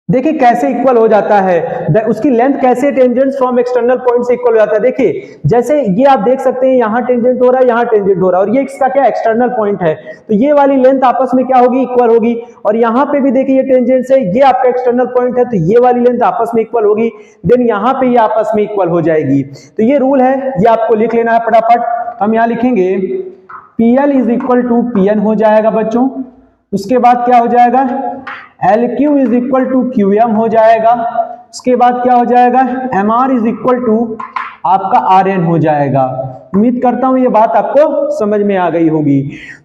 देखिए कैसे इक्वल हो जाता है, उसकी लेंथ कैसे टेंजेंट्स फ्रॉम एक्सटर्नल पॉइंट से इक्वल हो जाता है। देखिए जैसे ये आप देख सकते हैं यहां टेंजेंट हो रहा है, यहां टेंजेंट हो रहा है, और ये इसका क्या एक्सटर्नल पॉइंट है, तो ये वाली लेंथ आपस में क्या होगी, इक्वल होगी। और यहां पे भी देखिए ये टेंजेंट से, ये आपका एक्सटर्नल पॉइंट है, तो ये वाली लेंथ आपस में इक्वल होगी, देन यहां पे ये आपस में इक्वल हो जाएगी। तो ये रूल है, ये आपको लिख लेना है फटाफट। हम यहां लिखेंगे PL is equal to PN हो जाएगा बच्चों, उसके बाद क्या हो जाएगा, LQ is equal to QM हो जाएगा, उसके बाद क्या हो जाएगा, MR इज इक्वल टू आपका RN हो जाएगा। उम्मीद करता हूं ये बात आपको समझ में आ गई होगी।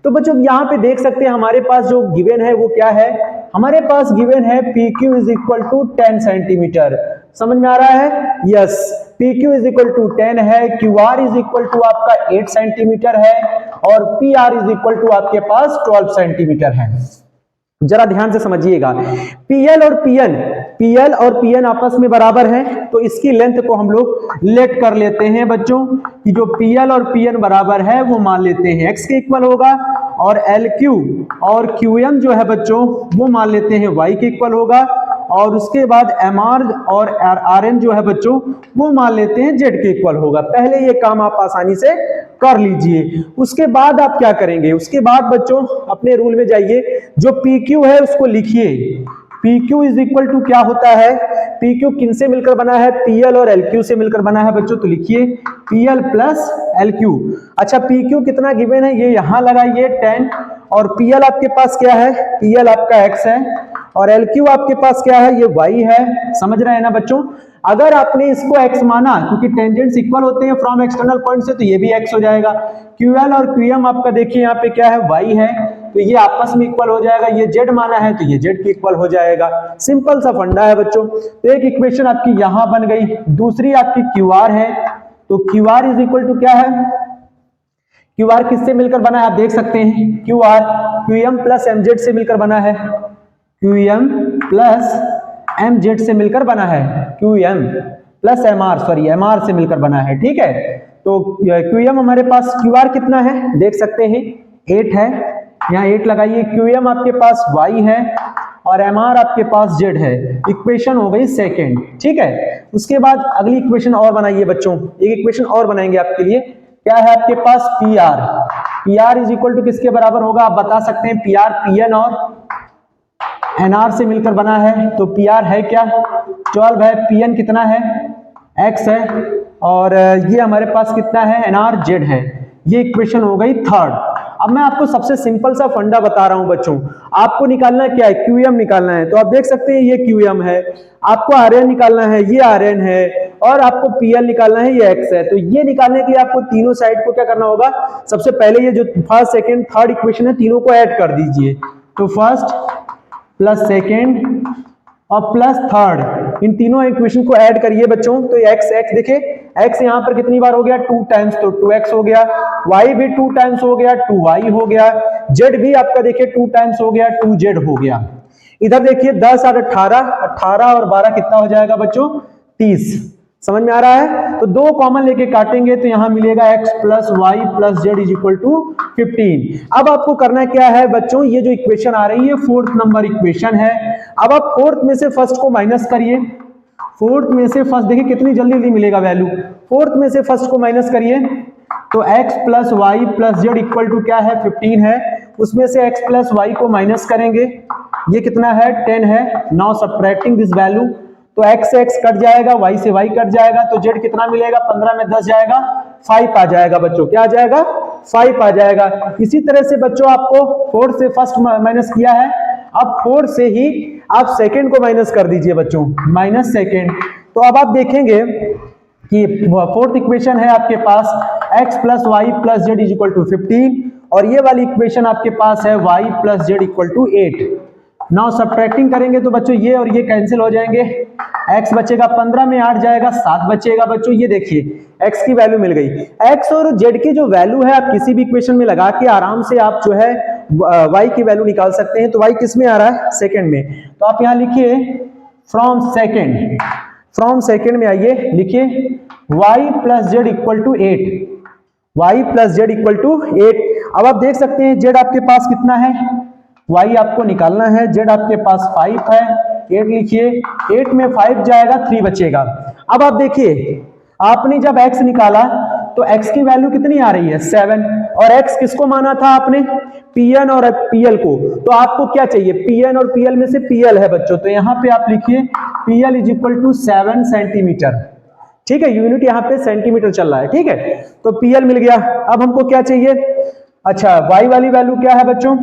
तो बच्चों यहाँ पे देख सकते हैं हमारे पास जो गिवन है वो क्या है, हमारे पास गिवन है PQ is equal to 10 centimetre. समझ में आ रहा है, yes, PQ is equal to 10 है, QR इज इक्वल टू आपका 8 सेंटीमीटर है, और PR इज इक्वल टू आपके पास 12 सेंटीमीटर है। जरा ध्यान से समझिएगा, PL और PN आपस में बराबर हैं, तो इसकी लेंथ को हम लोग लेट कर लेते हैं बच्चों कि जो PL और PN बराबर है वो मान लेते हैं x के इक्वल होगा, और LQ और QM जो है बच्चों वो मान लेते हैं y के इक्वल होगा, और उसके बाद MR और RN जो है बच्चों वो मान लेते हैं z के इक्वल होगा। पहले ये काम आप आसानी से कर लीजिए, उसके बाद आप क्या करेंगे, उसके बाद बच्चों अपने रूल में जाइए, जो PQ है उसको लिखिए। PQ इज इक्वल टू क्या होता है, PQ किन से मिलकर बना है, PL और LQ से मिलकर बना है बच्चों, तो लिखिए PL प्लस LQ। अच्छा PQ कितना गिवन है, ये यहां लगाइए 10, और PL आपके पास क्या है, PL आपका x है, और LQ आपके पास क्या है, ये y है। समझ रहे हैं ना बच्चों, अगर आपने इसको x माना, क्योंकि टेंजेंट्स इक्वल होते हैं फ्रॉम एक्सटर्नल पॉइंट से, तो ये भी x हो जाएगा। QL और QM आपका देखिए यहाँ पे क्या है, y है, तो ये आपस में इक्वल हो जाएगा। ये z माना है तो ये z के इक्वल हो जाएगा। सिंपल सा फंडा है बच्चों। तो एक इक्वेशन आपकी यहां बन गई, दूसरी आपकी QR है, तो QR इज इक्वल टू क्या है, QR किससे मिलकर बना है, आप देख सकते हैं QR QM प्लस MZ से मिलकर बना है, QM प्लस MZ से मिलकर बना है, QM प्लस MR से मिलकर बना है। ठीक है, तो QM हमारे पास, QR कितना है देख सकते हैं 8 है, यहाँ 8 लगाइए। QM आपके पास y है और MR आपके पास z है। इक्वेशन हो गई सेकंड। ठीक है, उसके बाद अगली इक्वेशन और बनाइए बच्चों, एक इक्वेशन और बनाएंगे आपके लिए। क्या है आपके पास, PR इज इक्वल टू किसके बराबर होगा, आप बता सकते हैं, PR PN और NR से मिलकर बना है, तो PR है क्या 12 है, PN कितना है x है, और ये हमारे पास कितना है, nrz है। ये इक्वेशन हो गई थर्ड। अब मैं आपको सबसे सिंपल सा फंडा बता रहा हूं बच्चों, आपको निकालना क्या है, QM निकालना है। तो आप देख सकते हैं ये QM है, आपको RN निकालना है, ये RN है, और आपको PL निकालना है, ये X है। तो ये निकालने के लिए आपको तीनों साइड को क्या करना होगा, सबसे पहले ये जो फर्स्ट सेकंड थर्ड इक्वेशन है तीनों को ऐड कर दीजिए। तो फर्स्ट प्लस सेकंड और प्लस थर्ड, इन तीनों इक्वेशन को ऐड करिए बच्चों। तो x देखिए x यहां पर कितनी बार हो गया, 2 टाइम्स, तो 2x हो गया। y भी 2 टाइम्स हो गया, 2y हो गया। z भी आपका देखिए 2 टाइम्स हो गया, 2z हो गया। इधर देखिए 10 और 18, 18 और 12 कितना हो जाएगा बच्चों, 30। समझ में आ रहा है। तो दो कॉमन लेके काटेंगे तो यहां मिलेगा x plus y plus z is equal to 15। अब आपको करना क्या है बच्चों, ये जो इक्वेशन आ रही है फोर्थ नंबर इक्वेशन है। अब आप फोर्थ में से फर्स्ट को माइनस करिए। फोर्थ में से फर्स्ट देखिए कितनी जल्दी जल्दी मिलेगा वैल्यू। फोर्थ में से फर्स्ट को माइनस करिए तो x plus y plus z equal to क्या है, 15 है। उसमें से x प्लस वाई को माइनस करेंगे, ये कितना है, 10 है। नाउ सबट्रैक्टिंग दिस वैल्यू, तो x से x कट जाएगा, y से y कट जाएगा, तो z कितना मिलेगा, 15 में 10 जाएगा, 5 आ जाएगा बच्चों। क्या आ जाएगा, 5 आ जाएगा। इसी तरह से बच्चों आपको फोर्थ से फर्स्ट माइनस किया है, अब फोर्थ से ही आप सेकंड को माइनस कर दीजिए बच्चों, माइनस सेकंड। तो अब आप देखेंगे कि फोर्थ इक्वेशन है आपके पास x plus y plus z is equal to 15, और ये वाली इक्वेशन आपके पास है y plus z equal to 8। Now subtracting करेंगे तो बच्चों ये और ये कैंसिल हो जाएंगे, x बचेगा 15 में 8 जाएगा, 7 बचेगा बच्चों। ये देखिए x की वैल्यू मिल गई। x और z की जो वैल्यू है आप किसी भी इक्वेशन में लगा के आराम से आप जो है y की वैल्यू निकाल सकते हैं। तो y किस में आ रहा है, सेकंड में। तो आप यहां लिखिए फ्रॉम सेकंड, फ्रॉम सेकंड में आइए, लिखिए y plus z equal to 8, y plus z equal to 8। अब आप देख सकते हैं z आपके पास कितना है, y आपको निकालना है, z आपके पास 5 है, 8 लिखिए, 8 में 5 जाएगा, 3 बचेगा। अब आप देखिए आपने जब x निकाला तो x की वैल्यू कितनी आ रही है, 7, और x किसको माना था आपने, pn और pl को। तो आपको क्या चाहिए, pn और pl में से pl है बच्चों, तो यहां पे आप लिखिए pl is equal to 7 centimetre. ठीक है, यूनिट यहाँ पे सेंटीमीटर चल रहा है, ठीक है। तो pl मिल गया। अब हमको क्या चाहिए, अच्छा y वाली वैल्यू क्या है बच्चों,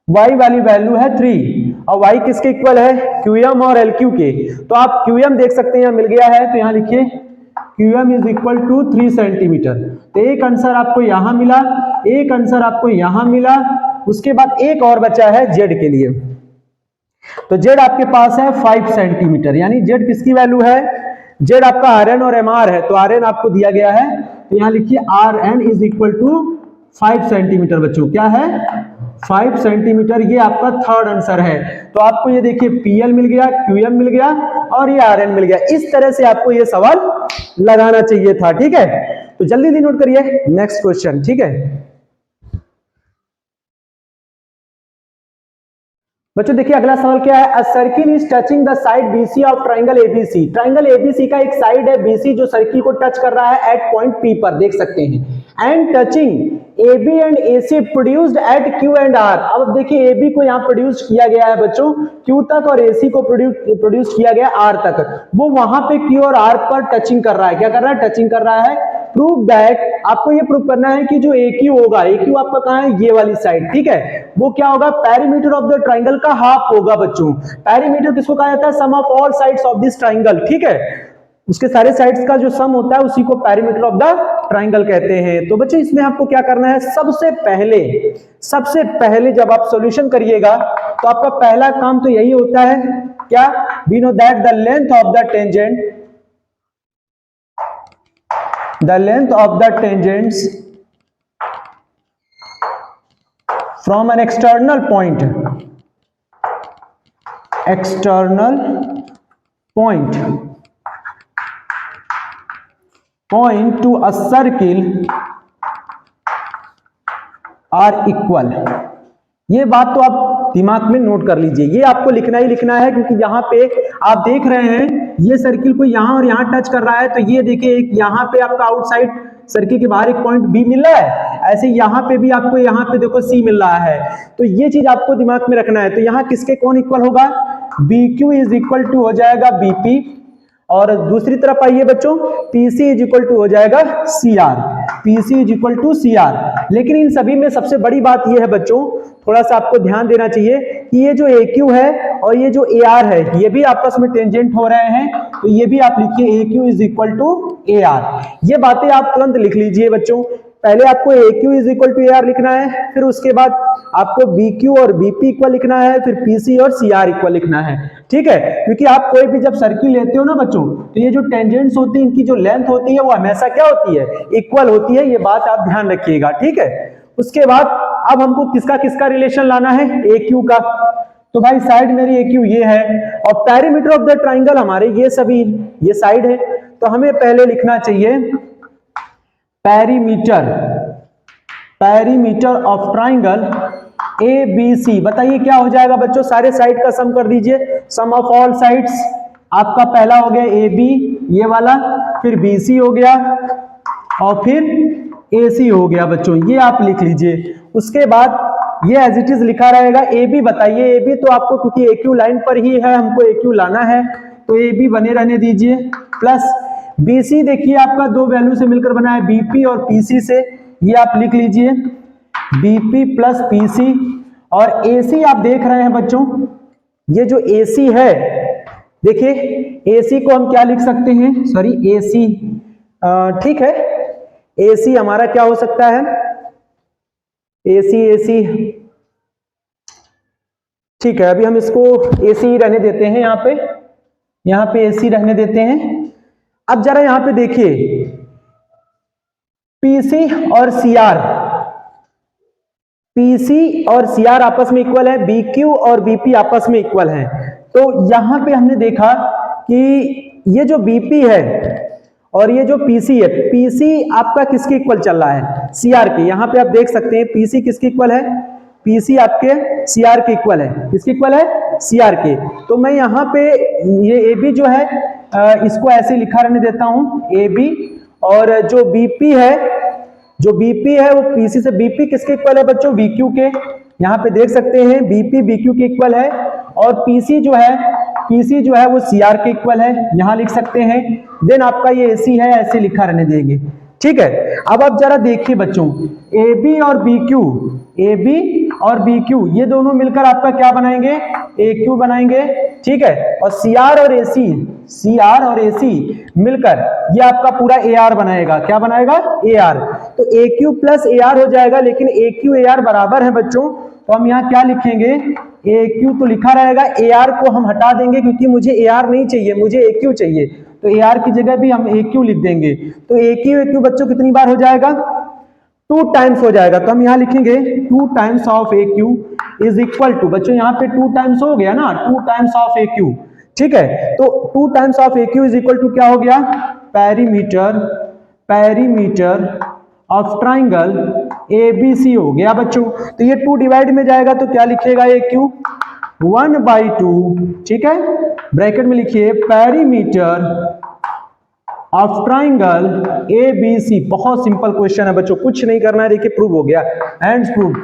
y वाली वैल्यू है 3, और y किसके इक्वल है, qm और lq के। तो आप qm देख सकते हैं, मिल गया है, तो यहां लिखिए qm is equal to 3 centimetre. तो एक आंसर आपको यहां मिला, एक आंसर आपको यहां मिला। उसके बाद एक और बचा है z के लिए, तो z आपके पास है 5 सेंटीमीटर, यानी z किसकी वैल्यू है, z आपका Rn और Mr है। तो Rn आपको दिया गया है, तो यहां लिखिए Rn is equal to 5 centimetre बच्चों। क्या है, 5 सेंटीमीटर। ये आपका थर्ड आंसर है। तो आपको ये देखिए PL मिल गया, QM मिल गया, और ये Rn मिल गया। इस तरह से आपको ये सवाल लगाना चाहिए था, ठीक है। तो जल्दी जल्दी नोट करिए नेक्स्ट क्वेश्चन, ठीक है बच्चों। देखिए अगला सवाल क्या है, a circle is touching the side BC of triangle ABC। Triangle ABC का एक साइड है BC जो सर्किल को टच कर रहा है एट पॉइंट P पर, देख सकते हैं। And touching AB and AC produced at Q and R। अब देखिए AB को यहाँ प्रोड्यूस किया गया है बच्चों Q तक, और AC को प्रोड्यूस किया गया R तक। वो वहां पे Q और R पर टचिंग कर रहा है। क्या कर रहा है, टचिंग कर रहा है। प्रूव दैट, आपको ये प्रूव करना है कि जो AQ होगा, AQ आपका कहां है, ये वाली साइड, ठीक है, वो क्या होगा, पेरीमीटर ऑफ द ट्राइंगल का हाफ होगा बच्चों। पेरीमीटर किसको कहा जाता है, sum of all sides of this triangle, ठीक है, उसके सारे साइड्स का जो सम होता है उसी को पेरीमीटर ऑफ द ट्राइंगल कहते हैं। तो बच्चों इसमें आपको क्या करना है, सबसे पहले जब आप सॉल्यूशन करिएगा तो आपका पहला काम तो यही होता है, क्या, we know that the length of the tangent, the length of the tangents from an external point to a circle are equal। ये बात तो आप दिमाग में नोट कर लीजिए, ये आपको लिखना ही लिखना है, क्योंकि यहाँ पे आप देख रहे हैं ये सर्किल को यहाँ और यहाँ टच कर रहा है। तो ये देखिए एक यहाँ पे आपका आउटसाइड सर्किल के बाहर एक पॉइंट B मिल रहा है, ऐसे यहाँ पे भी आपको यहाँ पे देखो C मिल रहा है। तो ये चीज आपको दिमाग में रखना है। तो यहाँ किसके कौन इक्वल होगा, BQ इज इक्वल टू हो जाएगा BP, और दूसरी तरफ आइए बच्चों, PC इज इक्वल टू हो जाएगा CR, PC is equal to CR। लेकिन इन सभी में सबसे बड़ी बात यह है बच्चों, थोड़ा सा आपको ध्यान देना चाहिए कि ये जो AQ है और ये जो AR है ये भी आपस में टेंजेंट हो रहे हैं, तो ये भी आप लिखिए AQ is equal to AR। ये बातें आप तुरंत लिख लीजिए बच्चों। पहले आपको AQ is equal to AR लिखना है, फिर उसके बाद आपको BQ और BP इक्वल लिखना है, फिर PC और CR इक्वल लिखना है, ठीक है। क्योंकि आप कोई भी जब सर्किल लेते हो ना बच्चों, तो ये जो टेंजेंट्स होती है इनकी जो लेंथ होती है वो हमेशा क्या होती है, इक्वल होती है। ये बात आप ध्यान रखिएगा, ठीक है। उसके बाद अब हमको किसका किसका रिलेशन लाना है, AQ का। तो भाई साइड मेरी AQ ये है और पेरीमीटर ऑफ द ट्राइंगल हमारे ये सभी ये साइड है, तो हमें पहले लिखना चाहिए पेरीमीटर ऑफ ट्राइंगल ABC। बताइए क्या हो जाएगा बच्चों, सारे साइड का सम कर दीजिए, सम ऑफ ऑल साइड्स। आपका पहला हो गया AB ये वाला, फिर BC हो गया और फिर AC हो गया बच्चों, ये आप लिख लीजिए। उसके बाद ये एज इट इज लिखा रहेगा AB। बताइए AB तो आपको क्योंकि AQ लाइन पर ही है, हमको AQ लाना है, तो AB बने रहने दीजिए, प्लस BC देखिए आपका दो वैल्यू से मिलकर बना है, BP और PC से, ये आप लिख लीजिए BP प्लस PC। और AC आप देख रहे हैं बच्चों, ये जो AC है देखिए AC को हम क्या लिख सकते हैं, सॉरी AC ठीक है, AC हमारा क्या हो सकता है, AC ठीक है। अभी हम इसको AC रहने देते हैं, यहाँ पे AC रहने देते हैं। अब जरा यहां पे देखिए PC और CR आपस में इक्वल है, BQ और BP आपस में इक्वल है। तो यहां पे हमने देखा कि ये जो BP है और ये जो PC है, PC आपका किसके इक्वल चल रहा है, CR के। यहां पे आप देख सकते हैं PC किसके इक्वल है, PC आपके CR के इक्वल है। किसके इक्वल है, CR के। तो मैं यहां पे ये AB जो है इसको ऐसे लिखा रहने देता हूं AB, और जो BP है वो PC से, BP किसके इक्वल है बच्चों, VQ के। यहां पे देख सकते हैं BP BQ के इक्वल है, और PC जो है वो CR के इक्वल है, यहां लिख सकते हैं। देन आपका ये AC है, ऐसे लिखा रहने देंगे, ठीक है। अब आप जरा देखिए बच्चों, AB और BQ ये दोनों मिलकर आपका क्या बनाएंगे, AQ बनाएंगे, ठीक है। और CR और AC मिलकर ये आपका पूरा AR बनाएगा। क्या बनाएगा, AR। तो AQ प्लस AR हो जाएगा, लेकिन AQ AR बराबर है बच्चों, तो हम यहाँ क्या लिखेंगे, AQ तो लिखा रहेगा, AR को हम हटा देंगे क्योंकि मुझे AR नहीं चाहिए, मुझे AQ चाहिए, तो AR की जगह भी हम AQ लिख देंगे। तो AQ बच्चों कितनी बार हो जाएगा, 2 टाइम्स हो जाएगा। तो हम यहां लिखेंगे 2 times of AQ is equal to, बच्चों यहां पे 2 टाइम्स हो गया ना, 2 टाइम्स ऑफ AQ, ठीक है। तो 2 times of AQ is equal to क्या हो गया, पेरीमीटर ऑफ ट्राइंगल ABC हो गया बच्चों। तो ये 2 डिवाइड में जाएगा तो क्या लिखेगा, AQ 1/2, ठीक है। ब्रैकेट में लिखिए पेरीमीटर ऑफ ट्राइंगल ABC। बहुत सिंपल क्वेश्चन है बच्चों, कुछ नहीं करना है, देखिए प्रूव हो गया, एंड प्रूव।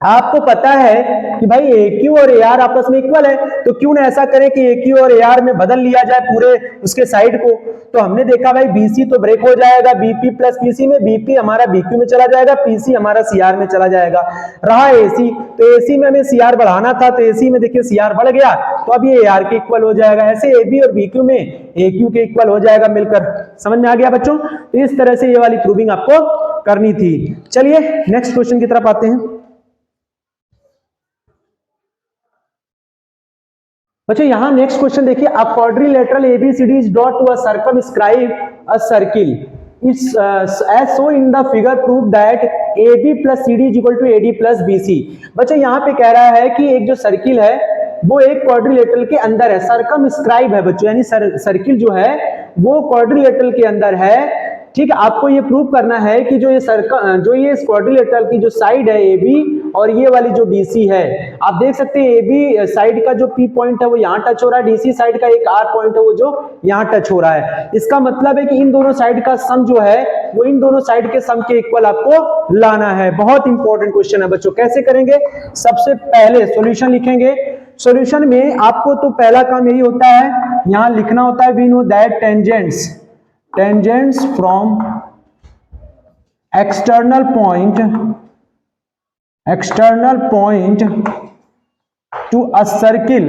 आपको पता है कि भाई AQ और AR आपस में इक्वल है, तो क्यों ना ऐसा करें कि AQ और AR में बदल लिया जाए पूरे उसके साइड को। तो हमने देखा भाई BC तो ब्रेक हो जाएगा BP प्लस PC में, BP हमारा BQ में चला जाएगा, PC हमारा CR में चला जाएगा। रहा AC, तो AC में हमें CR बढ़ाना था, तो AC में देखिए CR बढ़ गया, तो अब ये AR के इक्वल हो जाएगा। ऐसे AB और BQ में AQ के इक्वल हो जाएगा मिलकर। समझ में आ गया बच्चों, तो इस तरह से ये वाली प्रूविंग आपको करनी थी। चलिए नेक्स्ट क्वेश्चन की तरफ आते हैं बच्चों। यहां नेक्स्ट क्वेश्चन देखिए, a quadrilateral ABCD is draw to a circumscribe a circle, its as so in the figure prove that AB plus CD is equal to AD plus BC। बच्चों यहां पे कह रहा है कि एक जो सर्किल है वो एक क्वाड्रिलेटरल के अंदर है, सर्कमस्क्राइब है बच्चों, यानी सर्किल जो है वो क्वाड्रिलेटरल के अंदर है, ठीक है। आपको ये प्रूव करना है कि जो ये क्वाड्रिलेटरल की जो साइड है AB और ये वाली जो BC है, आप देख सकते हैं AB साइड का जो P पॉइंट है वो यहाँ टच हो रहा है, DC साइड का एक R पॉइंट है वो जो यहाँ टच हो रहा है। इसका मतलब है कि इन दोनों साइड का सम जो है वो इन दोनों साइड के सम के इक्वल आपको लाना है। बहुत इंपॉर्टेंट क्वेश्चन है बच्चों। कैसे करेंगे, सबसे पहले सॉल्यूशन लिखेंगे, सॉल्यूशन में आपको तो पहला काम यही होता है, यहां लिखना होता है we know that tangents from external point to a circle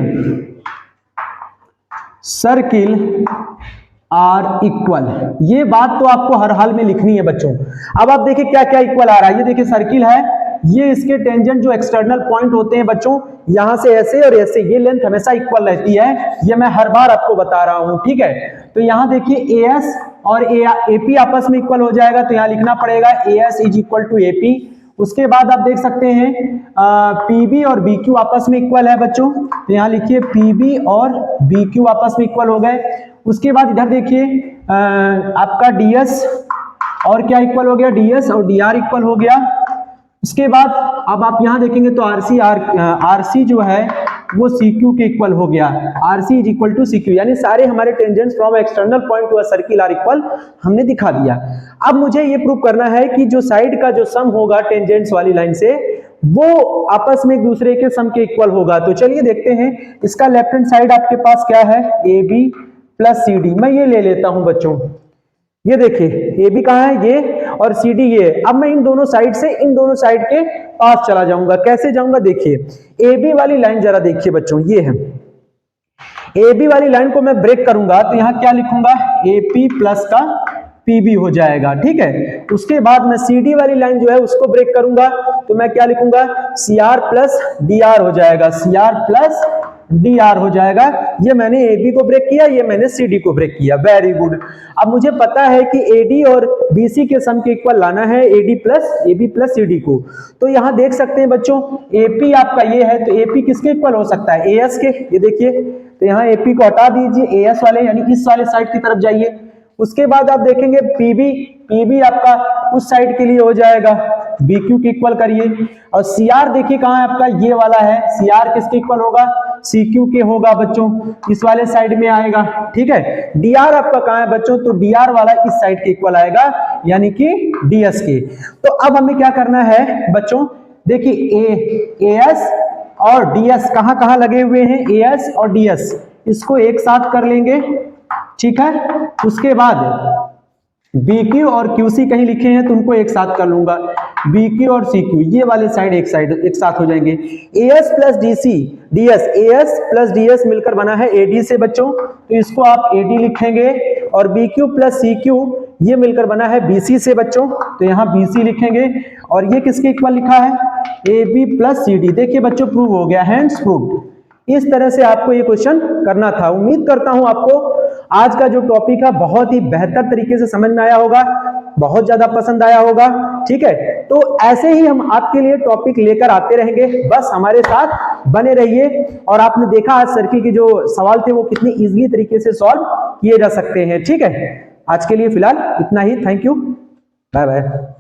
are equal. ये बात तो आपको हर हाल में लिखनी है बच्चों। अब आप देखिए क्या क्या इक्वल आ रहा है। ये देखिए सर्किल है, ये इसके टेंजेंट जो एक्सटर्नल पॉइंट होते हैं बच्चों, यहां से ऐसे और ऐसे, ये लेंथ हमेशा इक्वल रहती है, ये मैं हर बार आपको बता रहा हूं, ठीक है। तो यहां देखिए एएस और एपी आपस में इक्वल हो जाएगा, तो यहां लिखना पड़ेगा AS is equal to AP. उसके बाद आप देख सकते हैं पीबी और बीक्यू आपस में इक्वल है बच्चों, तो यहां लिखिए पीबी और बीक्यू आपस में इक्वल हो गए। उसके बाद इधर देखिए आपका डीएस और क्या इक्वल हो गया, डीएस और डीआर इक्वल हो गया। उसके बाद अब आप यहां देखेंगे तो आरसी जो है वो सीक्यू के इक्वल हो गया, RC is equal to CQ, यानी सारे हमारे tangents from external point to a circle are equal हमने दिखा दिया। अब मुझे ये प्रूव करना है कि जो साइड का जो सम होगा टेंजेंट्स वाली लाइन से, वो आपस में एक दूसरे के सम के इक्वल होगा। तो चलिए देखते हैं, इसका लेफ्ट हैंड साइड आपके पास क्या है, A B plus C D. मैं ये ले लेता हूं बच्चों, ये देखिए ए बी कहां है, ये, और सी डी ये। अब मैं इन दोनों साइड से इन दोनों साइड के पास चला जाऊंगा। कैसे जाऊंगा, देखिए ए बी वाली लाइन जरा देखिए बच्चों, ये है ए बी वाली लाइन को मैं ब्रेक करूंगा तो यहां क्या लिखूंगा, ए पी प्लस का पीबी हो जाएगा, ठीक है। उसके बाद मैं सी डी वाली लाइन जो है उसको ब्रेक करूंगा तो मैं क्या लिखूंगा, C R plus D R हो जाएगा, C R plus D R हो जाएगा। ये मैंने ए बी को ब्रेक किया, ये मैंने सी डी को ब्रेक किया, वेरी गुड। अब मुझे पता है कि ए डी और बी सी के सम के इक्वल लाना है A D plus A B plus C D को। तो यहां देख सकते हैं बच्चों, ए पी आपका ये है, तो ए पी किसके इक्वल हो सकता है, ए एस के। ये देखिए, तो यहाँ ए पी को हटा दीजिए, ए एस वाले यानी इस वाले साइड की तरफ जाइए। उसके बाद आप देखेंगे पीबी आपका उस साइड के लिए हो जाएगा, बीक्यू के इक्वल करिए। और सीआर देखिए कहां है आपका, ये वाला है, सीआर किसके इक्वल होगा, सीक्यू के होगा बच्चों, इस वाले साइड में आएगा, ठीक है। डीआर आपका कहां है बच्चों, तो डीआर वाला इस साइड के इक्वल आएगा, यानी कि डीएस के। तो अब हमें क्या करना है बच्चों, देखिए एएस और डीएस कहां कहां लगे हुए हैं, एएस और डीएस, इसको एक साथ कर लेंगे, ठीक है। उसके बाद BQ और QC कहीं लिखे हैं तो उनको एक साथ कर लूंगा, BQ और CQ ये वाले साइड एक साथ हो जाएंगे। AS plus DS, AS plus DS मिलकर बना है AD से बच्चों, तो इसको आप AD लिखेंगे। और BQ प्लस CQ ये मिलकर बना है BC से बच्चों, तो यहाँ BC लिखेंगे। और ये किसके इक्वल लिखा है, AB प्लस CD। देखिए बच्चों प्रूव हो गया, हैंड्स प्रूव्ड। इस तरह से आपको ये क्वेश्चन करना था। उम्मीद करता हूं आपको आज का जो टॉपिक है बहुत ही बेहतर तरीके से समझ में आया होगा, बहुत ज्यादा पसंद आया होगा, ठीक है। तो ऐसे ही हम आपके लिए टॉपिक लेकर आते रहेंगे, बस हमारे साथ बने रहिए। और आपने देखा आज सर्किल के जो सवाल थे वो कितनी इजीली तरीके से सॉल्व किए जा सकते हैं, ठीक है। आज के लिए फिलहाल इतना ही, थैंक यू, बाय बाय।